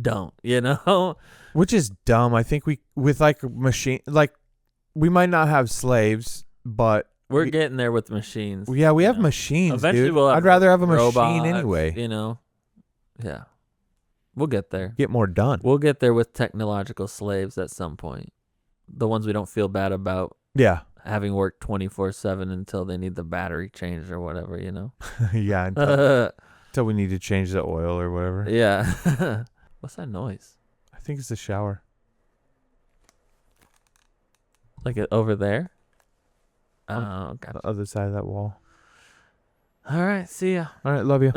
[SPEAKER 2] don't, you know?
[SPEAKER 1] Which is dumb. I think with like machine, like we might not have slaves, but
[SPEAKER 2] we're getting there with machines.
[SPEAKER 1] Yeah, we have machines.
[SPEAKER 2] Eventually
[SPEAKER 1] dude.
[SPEAKER 2] we'll have
[SPEAKER 1] I'd rather have a
[SPEAKER 2] robots,
[SPEAKER 1] machine anyway.
[SPEAKER 2] You know? Yeah. We'll get there.
[SPEAKER 1] Get more done.
[SPEAKER 2] We'll get there with technological slaves at some point. The ones we don't feel bad about.
[SPEAKER 1] Yeah.
[SPEAKER 2] Having worked 24/7 until they need the battery changed or whatever, you know?
[SPEAKER 1] Yeah. Until we need to change the oil or whatever.
[SPEAKER 2] Yeah. What's that noise?
[SPEAKER 1] I think it's the shower.
[SPEAKER 2] Like over there? Oh, gotcha.
[SPEAKER 1] The other side of that wall.
[SPEAKER 2] All right. See ya.
[SPEAKER 1] All right. Love you.